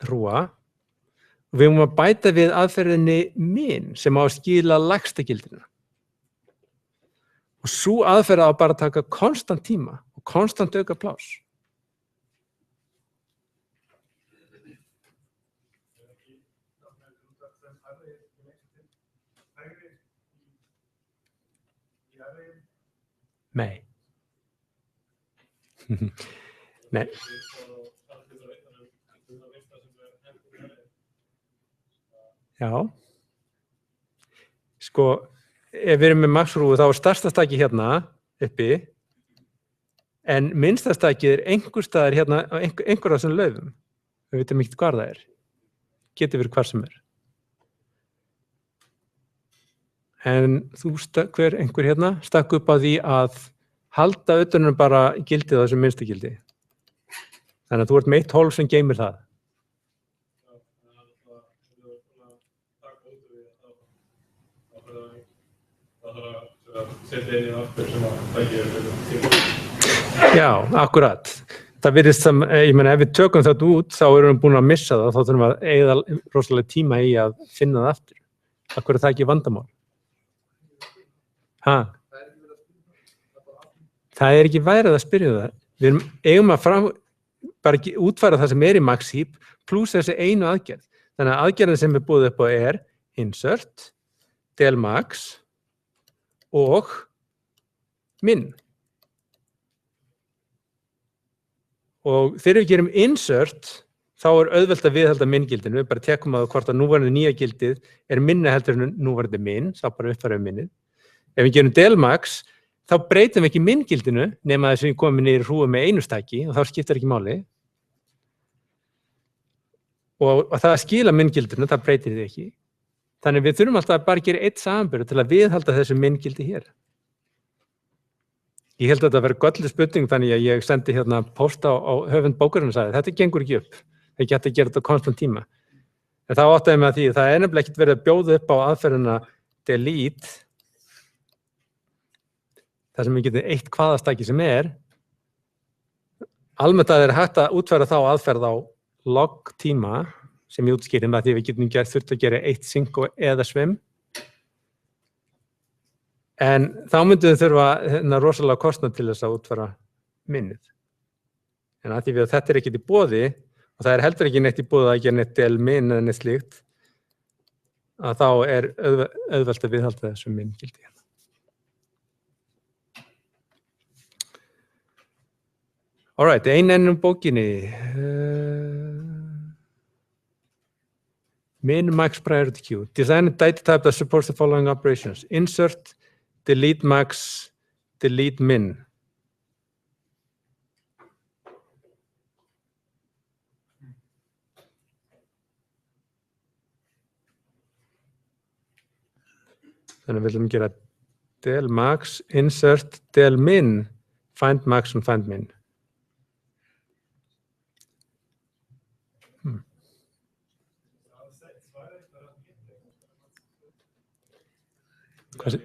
hrúga og við erum að bæta við aðferðinni min sem á að skila lægsta gildinu. Og sú aðferð á bara að taka konstant tíma og konstant auka pláss. Nei. Nei. Já. Sko, ef við erum með maxrúfu þá er stærsta staki hérna uppi en minnsta stakið er einhver staðar hérna á einhver af þessum laufum. Við vitum ekki hvar það er. Getur verið hvar sem er. En einhver hérna stakk upp á því að halda utan bara gildið á þessum minnsta gildi. Þannig að þú ert með eitt hólf sem geymir það. Já, akkurat. Það virðist sem, ég meina, ef við tökum þetta út, þá erum við búin að missa það, þá þurfum við að eyða rosalega tíma í að finna það aftur. Akkur er það ekki vandamál? Ha? Það er ekki værið að spyrja það. Við eigum að bara útfæra það sem er í max-heap pluss þessi einu aðgerð. Þannig að aðgerðin sem við búið upp á er insert, del max og min. Og þegar við gerum insert, þá er auðvelt að viðhalda min-gildinu. Við bara tekum að hvort að núverandi nýja gildið er minna heldur en núverandi min, þá bara uppfærum minnið. Ef við gerum del max, þá breytum við ekki min-gildinu nema þess að við komum niður í hrúgu með einu staki og þá skiptir ekki máli. Og það að skila min-gildinu, það breytir þið ekki. Þannig við þurfum alltaf að bara gera eitt samanburð til að viðhalda þessu min-gildi hér. Ég held að þetta verið gölluð spurning þannig að ég sendi hérna post á höfund bókarinn og sagði þetta gengur ekki upp. Það geta að gera þetta á konstant tíma. En þá áttaði mig að því það er nefnilega ekkert verið að bjóða upp á aðferðina delete þar sem við getum eitt hvaða staki sem er. Almennt að það er hægt að útfæra þá aðferð á log tíma sem ég útskýrðum að því við getum þurft að gera eitt sync eða swim. En þá myndum við þurfa rosalega kostnað til þess að útfæra minnið. En að því að þetta er ekkert í boði og það er heldur ekki neitt í boði að gera neitt del min eða neitt slíkt, að þá er auðvelt að viðhalda þessu min-gildi hérna. All right, enn bókinni. Min max priority queue. Design a data type that supports the following operations. Insert, delete max, delete min. Þannig við viljum gera del max, insert, del min, find max og find min. Hvað sé?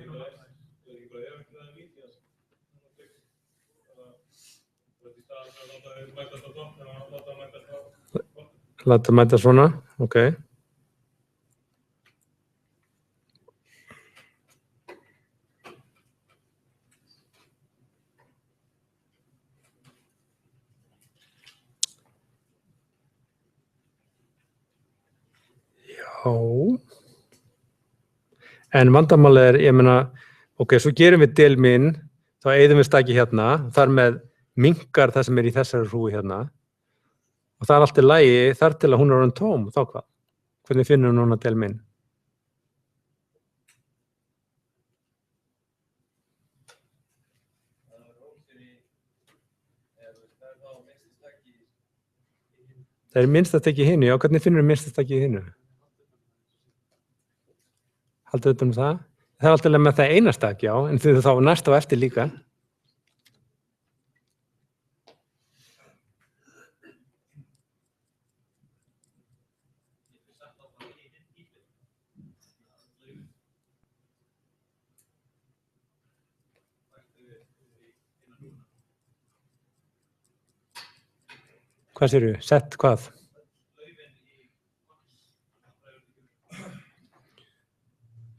Láta mæta svona, ok. Já. En vandamálið er, ég meina, ok, svo gerum við del minn, þá eyðum við staki hérna, þar með minnkar það sem í þessari hrúgu hérna. Og það allt í lagi þar til að hún orðin tóm, þá hvað? Hvernig finnum við núna del minn? Það minnsta stakki í hinu, já, hvernig finnum við minnsta stakki í hinu? Haldið þetta það? Það alltaf með það eina stakk, já, en þið þá næst á eftir líka. Hvað séru? Sett hvað?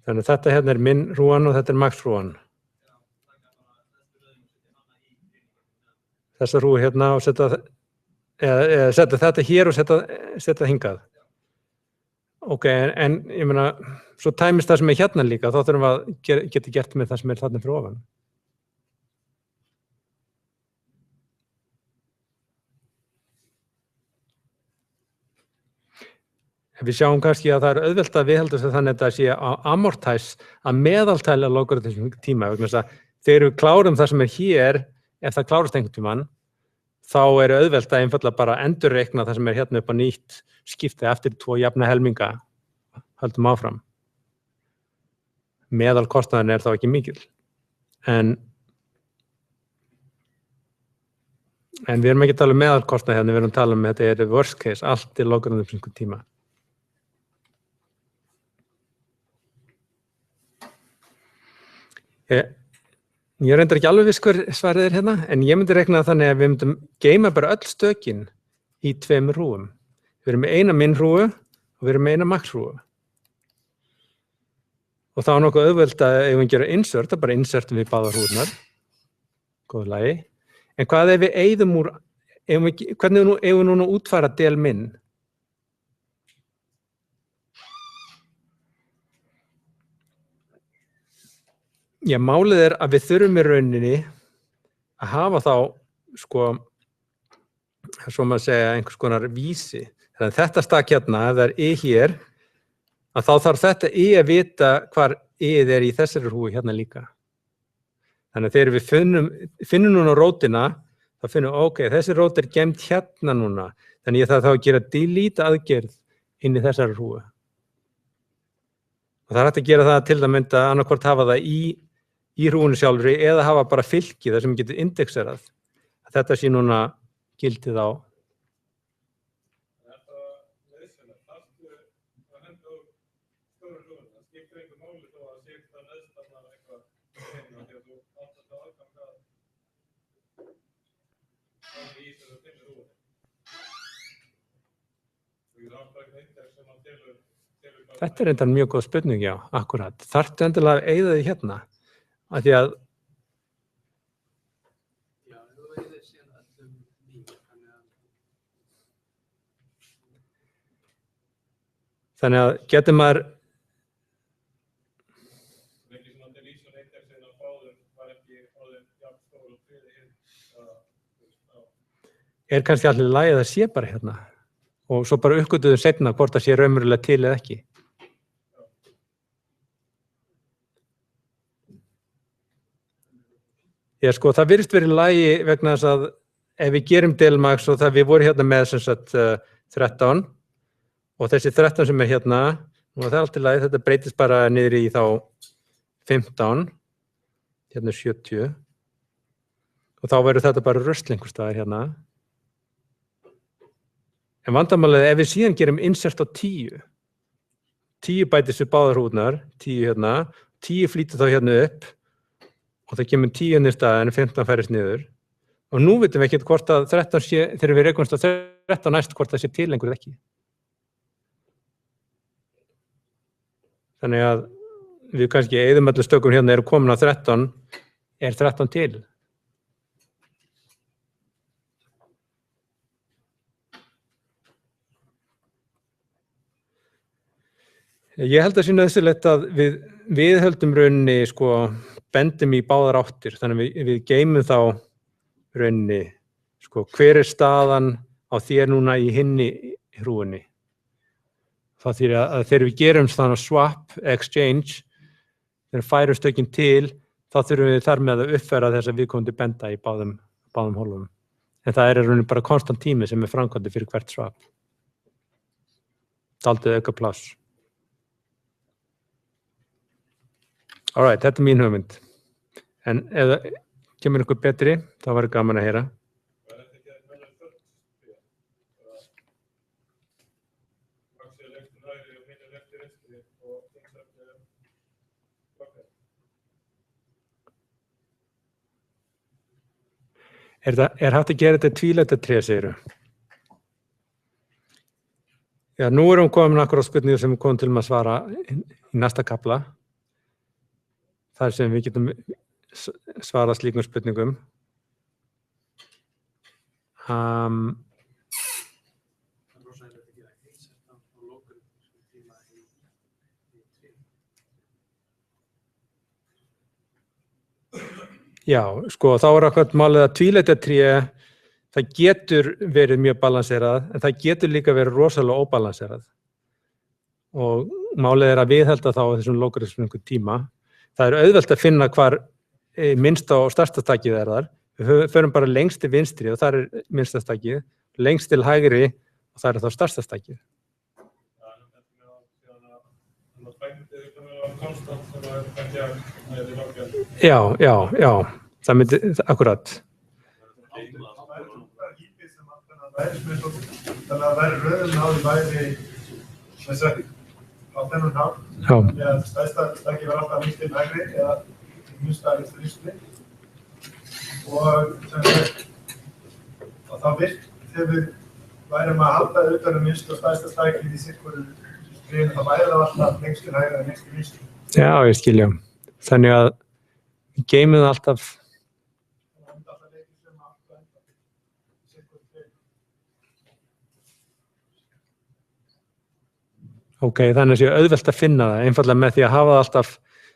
Þannig að þetta hérna minn hrúan og þetta max hrúan. Þessa hrúi hérna og setja þetta hér og setja hingað. Ok, en ég meina, svo tæmist það sem hérna líka, þá þurfum við að geta gert með það sem þarna fyrir ofan. Við sjáum kannski að það auðvelt að viðhalda sig þannig að það sé að amortæs að meðaltæli logaritmum tíma vegna þess að þegar við klárum það sem hér, ef það klárast einhvern tímann, þá auðvelt að einfaldlega bara endurreikna það sem hérna upp á nýtt skipti eftir 2 jafna helminga, höldum áfram. Meðalkostnaðurinn þá ekki mikil. En við erum ekki að tala um meðalkostnað hérna, við erum að tala um að þetta worst case, allt logaritmum tíma. Ég reyndar ekki alveg viss hver svarið hérna, en ég myndi reikna þannig að við myndum geyma bara öll stökin í 2 hrúum. Við erum með eina minn hrúu og við erum með eina max hrúu. Og þá nokkuð auðvelt að ef við gerum insert, þá bara insertum við báðar hrúurnar. Góðu lagi. En hvað ef við eyðum úr, hvernig ef við núna útfæra del minn? Já, málið að við þurfum í rauninni að hafa þá, sko, svo maður segja einhvers konar vísi. Þannig að þetta stakk hérna, ef það er hér, að þá þarf þetta að vita hvar í þessari hrúgu hérna líka. Þannig að þegar við finnum núna rótina, þá finnum við, ok, þessi rót geymd hérna núna. Þannig ég þarf þá að gera delete aðgerð inn í þessari hrúgu. Og það hægt að gera það til að mynda annarkvort hafa það í hrúgunni sjálfri eða hafa bara fylki þar sem getur indexerað. Þetta sé núna gildið á. Þetta reyndar mjög góð spurning, já, akkurat. Þarftu endilega að eyða því hérna? Af því að þannig að getur maður kannski allir í lagi að það sé bara hérna og svo bara uppgötuðum seinna hvort það sé raunverulega til eða ekki. Já, sko, það virðist verið í lagi vegna þess að ef við gerum delmax og það við vorum hérna með sem sagt 13 og þessi 13 sem hérna, og það allt í lagi, þetta breytist bara niður í þá 15, hérna 70 og þá verður þetta bara rusl einhvers staðar hérna. En vandamálið ef við síðan gerum insert á 10 bætist við báðar hrúðnar, 10 hérna, 10 flýtur þá hérna upp og það kemur 10 í stað en 15 færist niður. Og nú vitum við ekki hvort að 13 sé, þegar við rekumst á 13 næst, hvort það sé til lengur ekki. Þannig að við kannski eyðum öllu stökum hérna eru komin á 13, 13 til. Ég held að sé nauðsynlegt að við höldum rauninni sko bendum í báðar áttir, þannig að við geymum þá rauninni sko hver staðan á þér núna í hinni hrúgunni. Það þýðir að þegar við gerum þannig swap, exchange, þegar færum stökin til, þá þurfum við þar með að uppfæra þess að við komum til benda í báðum hólfum. En það rauninni bara konstant tími sem framkvæmdur fyrir hvert swap. Dálítið auka pláss. Alright, þetta mín hugmynd. En ef það kemur einhver betri, þá væri gaman að heyra. Hægt að gera þetta tvílitatré, segirðu? Já, nú erum við komin akkur á spurningu sem við komum til að svara í næsta kafla. Þar sem við getum svarað slíkum spurningum. Já, sko, þá akkurat málið að tvílitatré, það getur verið mjög balanserað, en það getur líka verið rosalega óbalanserað. Og málið að viðhalda þá þessum logaritmískum tíma. Það auðvelt að finna hvar minnsta og stærsta stakið þar. Við förum bara lengst til vinstri og þar minnsta stakið, lengst til hægri og þar þá stærsta stakið. Já, það myndi, akkurat. Þannig að væri röðun á því væri á þennan hátt, eða stærsta stakki var alltaf minnst til hægri eða minnsta vinstri og þá virkt þegar við værum að halda utan minnst og stærsta stakkið í sirkvöru skrifinu, þá væri það alltaf lengst til hægri eða lengst til vinstri. Já, ég skilja. Þannig að við geymum alltaf Ok, þannig að sé auðvelt að finna það, einfallega með því að hafa það alltaf,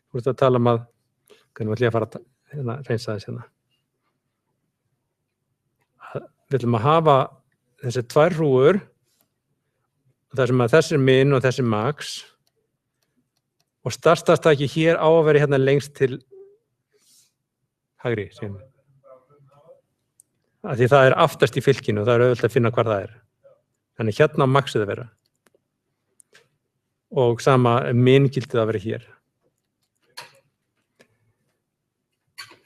þú ert að tala að, hvernig ætlum ég að fara að reynsa þess hérna. Við ætlum að hafa þessi tvær hrúgur, þar sem að þessi min og þessi max, og stærsta stakki hér á að vera hérna lengst til hægri, segjum við. Því það aftast í fylkinu og það auðvelt að finna hvar það Þannig hérna á maxið að vera. Og sama min-gildið að vera hér.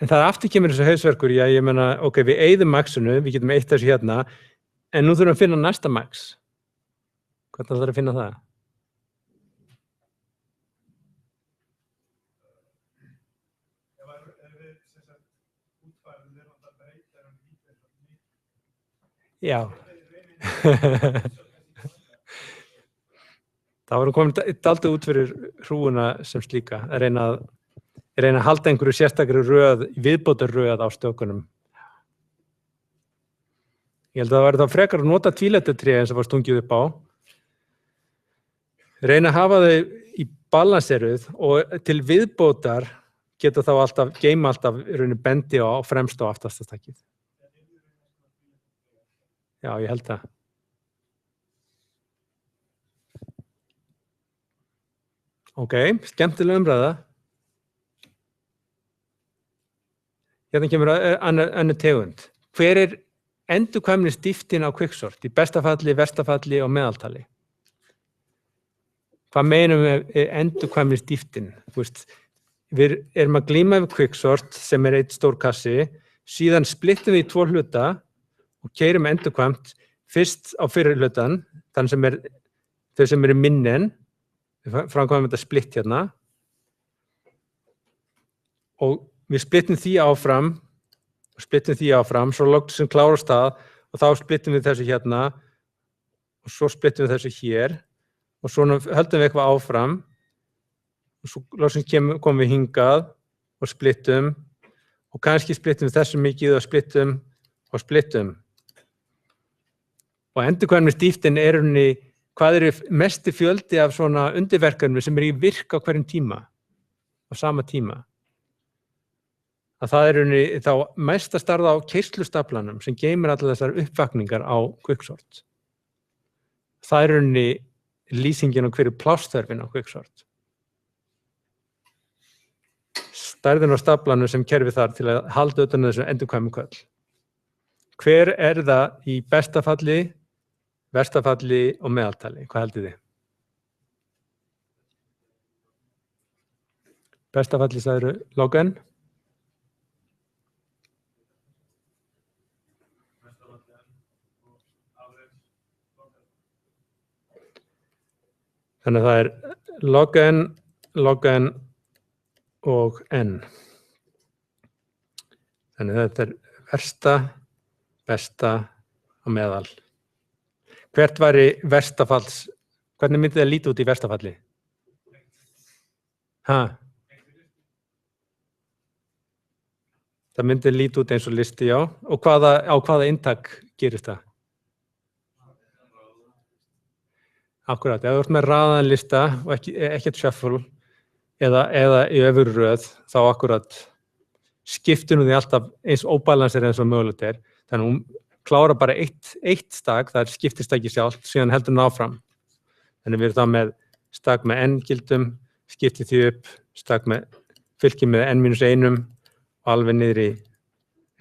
En það aftur kemur þessu hausverkur, já, ég meina, ok, við eyðum maxinu, við getum eytt þessu hérna, en nú þurfum við að finna næsta max. Hvernig þarf að finna það? Já. Það var komin dálítið út fyrir hrúguna sem slíka, að reyna að halda einhverju sérstakri röð, viðbótarröð á stökunum. Ég held að það væri þá frekar að nota tvílitatré eins og var stungið upp á. Reyna að hafa þau í balanseruð og til viðbótar geta þá alltaf, geyma alltaf rauninni bendi á fremst og aftasta stakkið. Já, ég held það. Ok, skemmtileg umræða. Hérna kemur önnur tegund. Hver endurkvæmni stiftin á quicksort í besta falli, versta falli og meðaltali? Hvað meinum við endurkvæmni stiftin? Við erum að glíma við quicksort sem einn stór kassi, síðan splittum við í 2 hluta og keyrum endurkvæmt fyrst á fyrri hlutan, þann sem þau sem minnin, við framkvæmum þetta splitt hérna og við splittum því áfram svo langt sem klárast það og þá splittum við þessu hérna og svo splittum við þessu hér og svo höldum við eitthvað áfram og svo loksins komum við hingað og splittum og kannski splittum við þessu mikið og splittum og endurkvæmni stiftin henni hvað eru mesti fjöldi af svona undirverkefni sem í virk á hverjum tíma, á sama tíma? Að það þá mest að starfa á keyslustaflanum sem geymir allar þessar uppvakningar á Quicksort. Það lýsingin á hverju plássþörfin á Quicksort. Stærðin á staflanum sem kerfi þar til að halda utan þessu endurkvæmu köll. Hver það í besta falli, versta falli og meðaltali? Hvað haldið þið? Besta falli sagðirðu log n? Þannig að það log n og n. Þannig að þetta versta, besta og meðal. Hvert væri verstafalls? Hvernig myndi það líta út í verstafalli? Það myndi líta út eins og listi, já. Og á hvaða inntak gerist það? Akkurat, ef þú ert með raðaðan lista og ekkert shuffle eða í öfuru röð, þá akkurat skiptir því alltaf eins óbalansir eins og mögulegt er. Þannig hún klárar bara eitt stak, það skiptistaki sjálft, síðan heldur hún áfram. Þannig við erum þá með stak með n-gildum, skiptið því upp, fylkið með n-1 og alveg niður í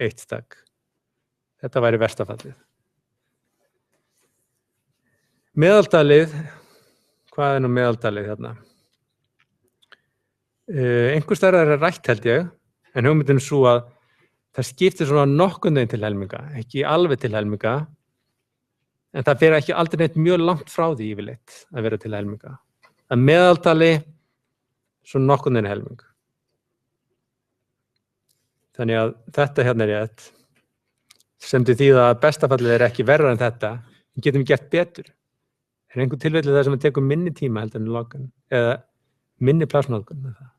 eitt stak. Þetta væri verstafallið. Meðaltalið, hvað nú meðaltalið þarna? Einhvers staðar rætt held ég, en hugmyndin svo að það skiptir svona nokkurn veginn til helminga, ekki alveg til helminga, en það fer ekki aldrei neitt mjög langt frá því yfirleitt að vera til helminga. Að meðaltali svona nokkurn veginn helming. Þannig að þetta hérna rétt, sem því að bestafallið ekki verra en þetta, en getum gert betur. Einhver tilfelli það sem að tekur minni tíma heldur en log n, eða minni plássnotkun með það.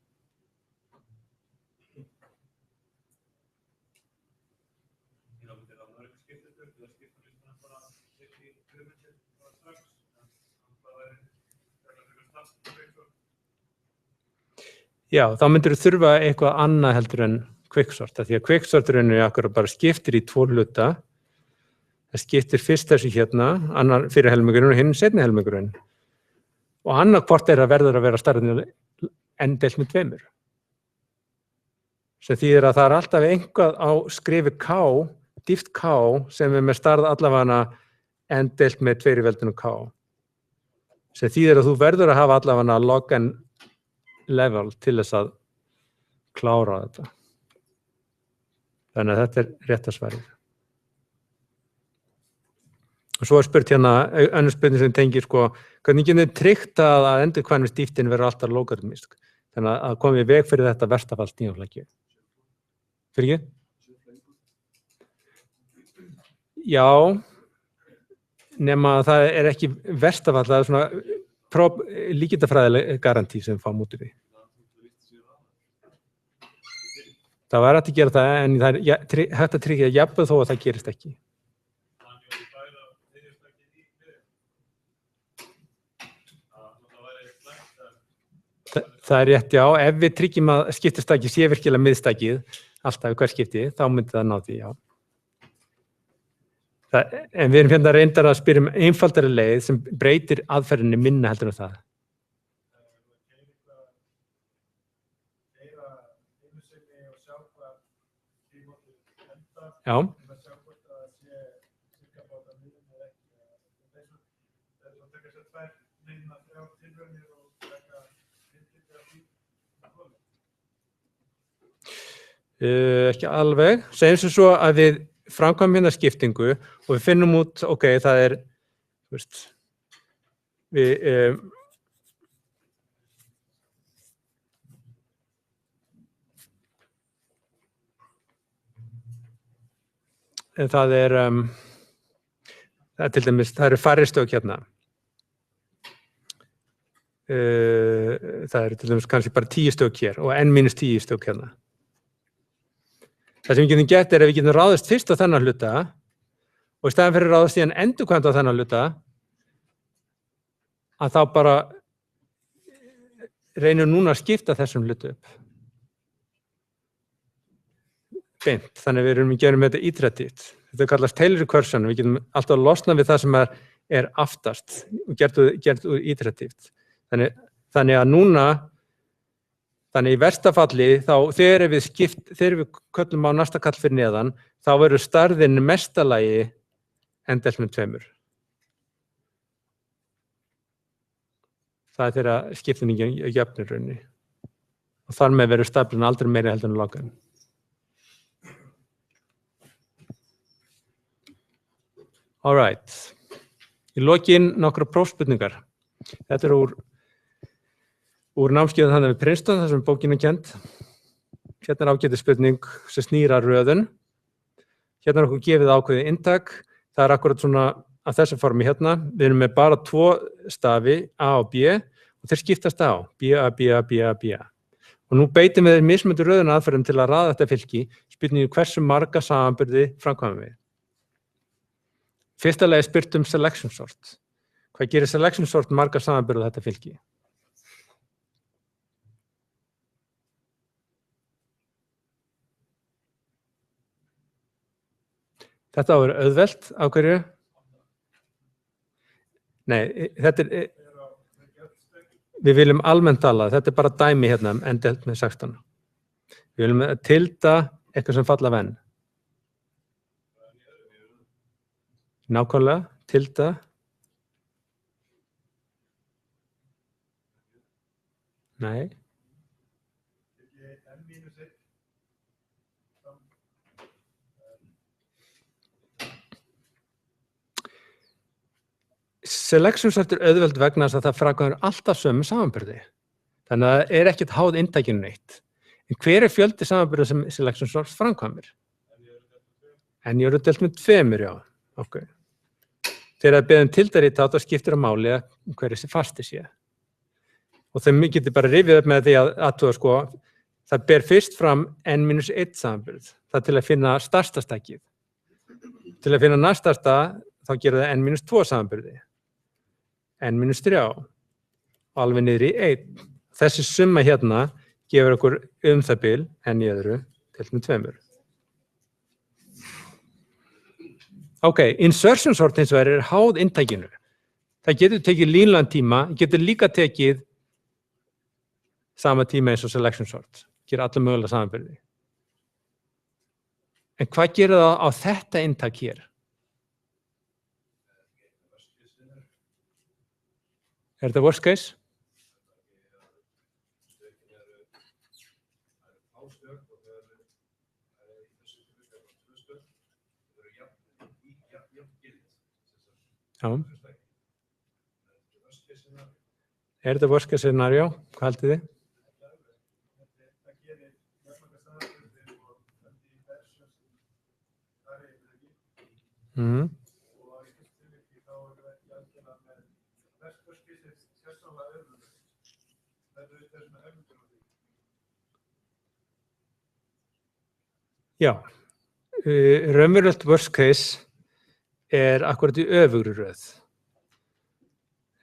Já, þá myndir þú þurfa eitthvað annað heldur en Quicksort, því að Quicksorturinn akkurat bara skiptir í 2 hluta. Það skiptir fyrst þessu hérna, annar fyrir helmingurinn og hinn seinni helmingurinn. Og annað hvort að verður að vera stærðin n deilt með 2. Sem þýðir að það alltaf einhvað á skrifi k, dýft k, sem með stærð allavega n deilt með 2 í veldinu k. Sem þýðir að þú verður að hafa allavega log n level til þess að klára þetta. Þannig að þetta rétta svarið. Og svo spurt hérna, önnur spurning sem tengir hvernig getum við tryggt að endurkvæmist dýptin verður alltaf logarithmísk. Þannig að komum við veg fyrir þetta verstafall nýjaflækju. Fyrir ekki? Já, nema það ekki verstafall, það svona líkindafræðileg garantí sem við fáum út úr því. Það var hægt að gera það, en það hægt að tryggja jafnvel þó að það gerist ekki. Það rétt, já. Ef við tryggjum að skiptistaki sé virkilega miðstakið, alltaf hver skipti, þá myndi það ná því, já. En við erum hérna reyndar að spyrja einfaldari leið sem breytir aðferðinni minna heldur en það. Já. Ekki alveg. Segjum sem svo að við framkvæmum hérna skiptingu og við finnum út, ok, það til dæmis, það eru færri stök hérna. Það eru til dæmis kannski bara 10 stök hér og n-10 stök hérna. Það sem við getum gert að við getum ráðist fyrst á þennan hluta og í staðinn fyrir ráðast síðan endurkvæmt á þennan hluta, að þá bara reynum núna að skipta þessum hlutu upp. Beint, þannig við erum að gera þetta iteratíft. Þetta kallast Taylor recursion, við getum alltaf að losna við það sem er aftast og gert iteratíft. Þannig að núna, þannig í versta falli, þá þegar við köllum á næsta kall fyrir neðan, þá verður stærðin mestalagi n deilt með 2. Það er þegar skiptingin jöfnur raunni. Og þar með verður staflun aldrei meiri heldur en logan. All right. Í lokin nokkra prófspurningar. Þetta er úr námskeiðum þannig við Princeton, þar sem bókin er kennd. Hérna er ágætis spurning sem snýr að röðun. Hérna er okkur gefið ákveðið inntak. Það er akkurat svona að þessu formi hérna. Við erum með bara 2 stafi, A og B, og þeir skiptast á. B, A, B, A, B, A, B. Og nú beitum við mismunandi röðun aðferðum til að raða þetta fylki, spurningu hversu marga samanburði framkvæmum við. Fyrsta lagi spurt selection sort. Hvað gerir selection sort marga samanburði þetta fylki? Þetta á að vera auðvelt, á hverju? Nei, þetta er, við viljum almennt tala, þetta er bara dæmi hérna, n deilt með 16. Við viljum tilda eitthvað sem falla af n. Nákvæmlega, tilda. Nei. Selection sort er auðveld vegna þess að það framkvæmur alltaf sömu samanburði. Þannig að það er ekkert háð inntækinu neitt. En hver er fjöldi samanburði sem selection sort framkvæmur? N eru deilt með 2, já. Ok. Þegar það beðum tildarít þá skiptir að máli að hver þessi fasti sé. Og þau getur bara rifið upp með því að athuga sko, það ber fyrst fram n-1 samanburð. Það er til að finna stærsta stækið. Til að finna næstasta þá gerir það n-2 samanburði. n-3 og alveg niður í 1. Þessi summa hérna gefur okkur það bil n í öðru deilt með 2. Ok, insertion sort hins vegar er háð inntækinu. Það getur tekið línulegan tíma, getur líka tekið sama tíma eins og selection sort. Gerir alla mögulega samanburði. En hvað gerir það á þetta inntak hér? Er þetta worst case? Já. Er þetta worst case scenario? Hvað haldið þið? Já, raunverulegt worst case er akkurat í öfugri röð.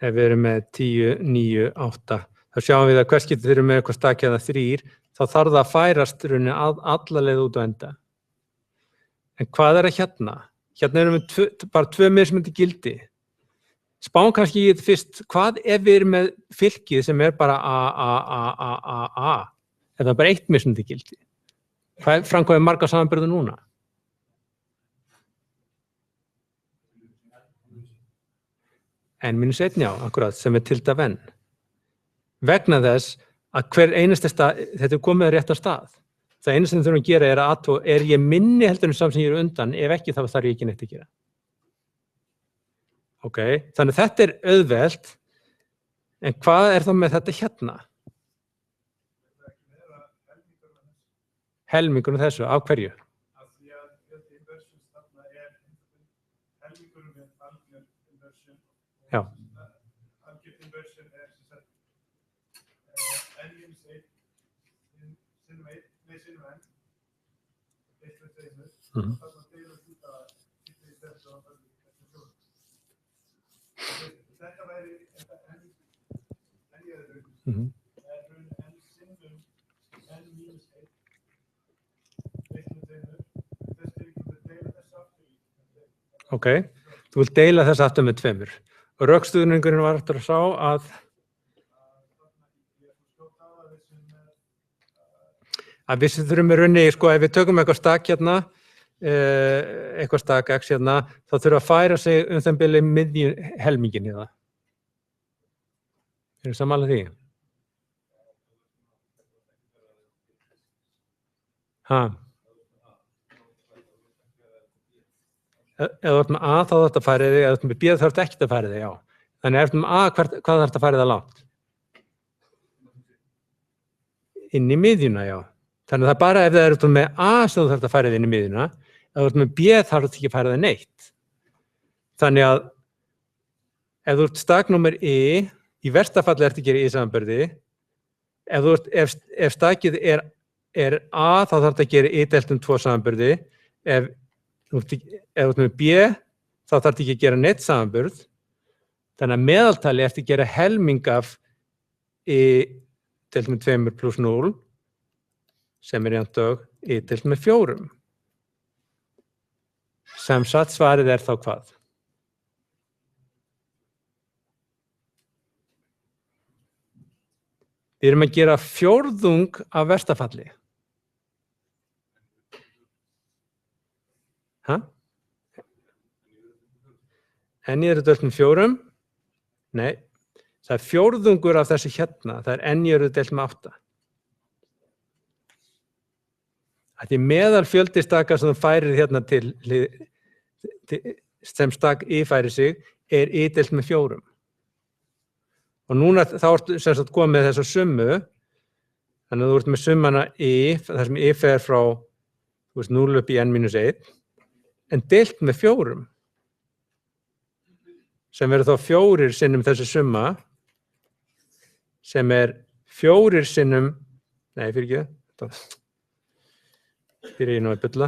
Ef við erum með 10, 9, 8, þá sjáum við að hvers getur þeir eru með eitthvað stakki eða 3, þá þarf það að færast rauninni alla leið út á enda. En hvað er það hérna? Hérna erum við bara 2 mismunandi gildi. Spáum kannski í þetta fyrst, hvað ef við erum með fylkið sem er bara A. Ef það er bara 1 mismunandi gildi. Hvað framkvæmir marga samanburði núna? n-1, já, akkurat, sem er tilda venn. Vegna þess að hver einasta stað, þetta er komið að rétta stað. Það eina sem við þurfum að gera er að er ég minni heldur en samt sem ég er undan, ef ekki þá þarf ég ekki neitt að gera. Ok, þannig þetta er auðvelt, en hvað er þá með þetta hérna? Helmingurinn þessu, af hverju? Af því að fjöldi inversions þarna er helmingurinn með algjör inversion. Já. Algjör inversion er sem sagt n-1 sinnum n, 1 með 2. Þarna deilur út að þetta í þessu og þetta væri Mhm. n sinnum n mínus 1 deilt með 2. Þess er ekki að deila þess aftur í. Ok, þú vilt deila þess aftur með 2. Og rökstuðningurinn var eftir að sá að við þurfum í rauninni, sko, ef við tökum eitthvað stak hérna, eitthvað stak x hérna, þá þurfum að færa sig það bili miðju helmingin í það. Eru sammála því? Ha? Ef þú ert með A þá þarf þetta að færa þig, ef þú ert með B þá þarf þetta ekki að færa þig, já. Þannig ef þú ert með A, hvað þarf þetta að færa það langt? Inn í miðjuna, já. Þannig að það er bara ef það eru með A sem þú þarf að færa þig inn í miðjuna, ef þú ert með B þarf þetta ekki að færa þig neitt. Þannig að ef þú ert staknúmer í versta falli ertu að gera I-samanburði, ef stakið er A þá þarf þetta að gera I deilt 2 samanburði, ef þú ert með B þá þarf þetta ekki að gera neitt samanburð, þannig að meðaltali eftir að gera helming af I deilt með 2 pluss 0 sem er jafnt og I deilt með 4. Sem sagt svarið er þá hvað? Við erum að gera 4 af versta falli. Hæ? N í deilt með 4? Nei, það er 4 af þessu hérna, það er N í deilt með 8. Því meðal fjöldi staka sem þú færir hérna til sem stak I færir sig er I deilt með 4. Og núna þá ertu sem sagt komið með þessa summu, þannig að þú ert með summana I, þar sem I fer frá 0 upp í n-1, en deilt með 4, sem verður þá 4 sinnum þessi summa, sem er 4 sinnum, nei, fyrir ekki, fyrir ég nú að bylla.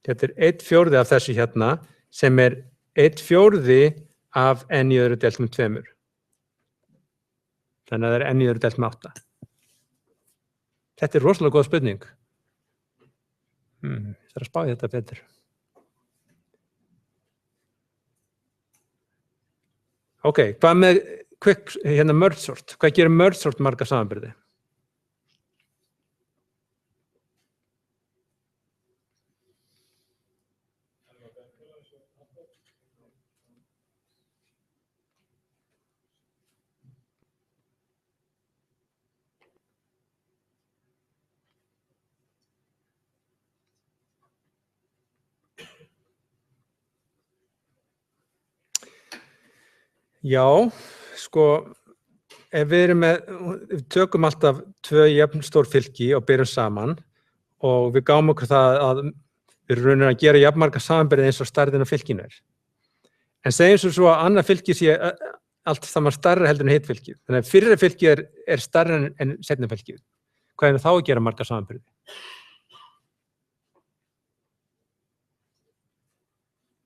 Þetta er 1/4 af þessu hérna, sem er 1/4 af n í deilt með 2. Þannig að það er n í deilt með 8. Þetta er rosalega góð spurning. Ég þarf að spá í þetta betur. Ok, hvað með hérna merge sort? Hvað gerir merge sort marga samanburði? Já, sko, ef við tökum alltaf 2 jafn stór fylki og byrjum saman og við gáum okkur það að við erum að gera jafnmarga samanburði eins og stærðin á fylkinu er. En segjum svo að annað fylki sé allt saman stærra heldur en hitt fylkið. Þannig að fyrra fylkið er stærra en seinna fylkið. Hvað er þá að gera marga samanburði?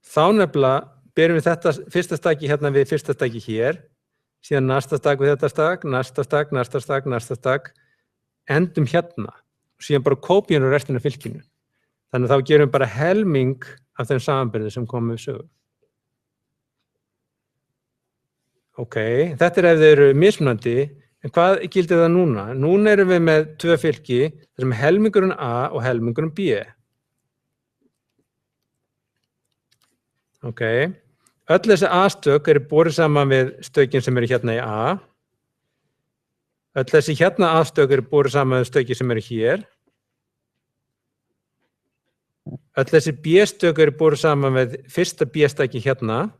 Þá nefnilega byrjum við þetta fyrsta staki hérna við fyrsta staki hér, síðan næsta stak við þetta stak, næsta stak, næsta stak, næsta stak, endum hérna, og síðan bara kópíum og restina af fylkinu. Þannig að þá gerum við bara helming af þeim samanburði sem komum við sögu. Ok, þetta er ef þeir eru mismunandi, en hvað gildir það núna? Núna erum við með 2 fylki, þar sem helmingurinn A og helmingurinn B. Ok, öll þessi A-stök eru borið saman við stökin sem eru hérna í A. Öll þessi hérna A-stök eru borið saman við stökin sem eru hér. Öll þessi B-stök eru borið saman við fyrsta B-staki hérna.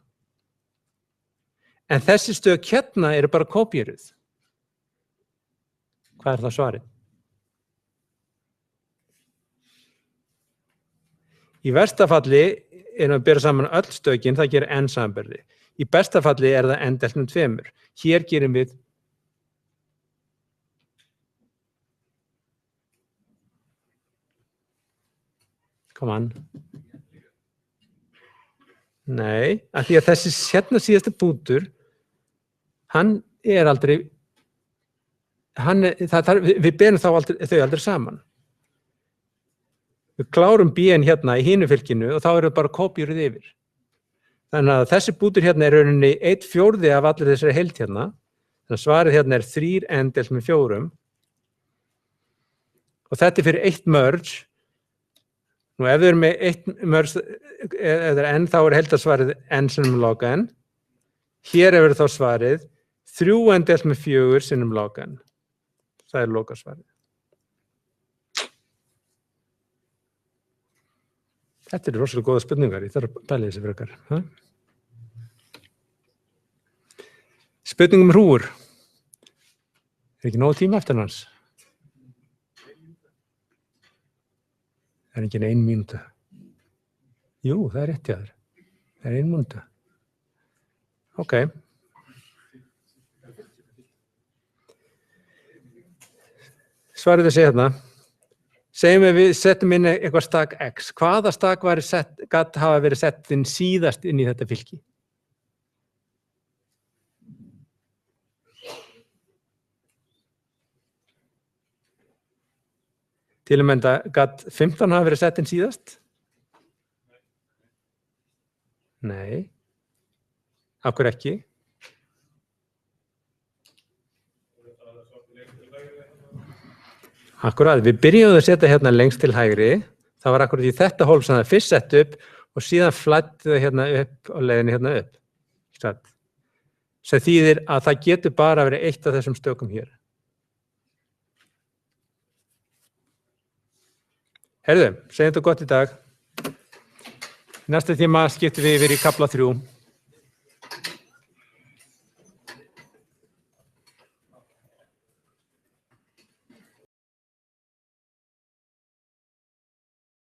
En þessi stök hérna eru bara kópíruð. Hvað er það svarið? Í versta falli erum við að bera saman öll stökin, það gerir n samanburði. Í besta falli er það n deilt með 2. Hér gerum við come on. Nei, af því að þessi hérna síðasta bútur hann er aldrei, við berum þau aldrei saman. Við klárum B-in hérna í hinu fylkinu og þá eru bara kópíuð yfir. Þannig að þessi bútur hérna er rauninni 1/4 af allir þessari heild hérna. Þannig að svarið hérna er 3n deilt með 4. Og þetta er fyrir 1 merge. Nú ef við erum með 1 merge, eða n, þá er heildarsvarið n sinnum log n. Hér hefur þá svarið 3n deilt með 4 sinnum log n. Það er lokasvarið. Þetta eru rosalega góða spurningar, ég þarf að pæla þessi frekar. Spurning hrúgur. Er ekki nógu tíma eftir hans? Það er ekki 1 mínúta. Jú, það er rétt hjá þér. Það er 1 mínúta. Ok. Svarið þessi hérna. Segjum við settum inn eitthvað stak x. Hvaða stak gat hafa verið sett inn síðast inn í þetta fylki? Til að mynda, gat 15 hafa verið sett inn síðast? Nei. Af hverju ekki? Akkurat, við byrjuðum að setja hérna lengst til hægri. Það var akkurat í þetta hólf sem það fyrst sett upp og síðan flætti það hérna upp og leiðinni hérna upp. Sem þýðir að það getur bara verið eitt af þessum stökum hér. Heyrðu, segjum þetta gott í dag. Næsta tíma skiptum við yfir í kafla 3.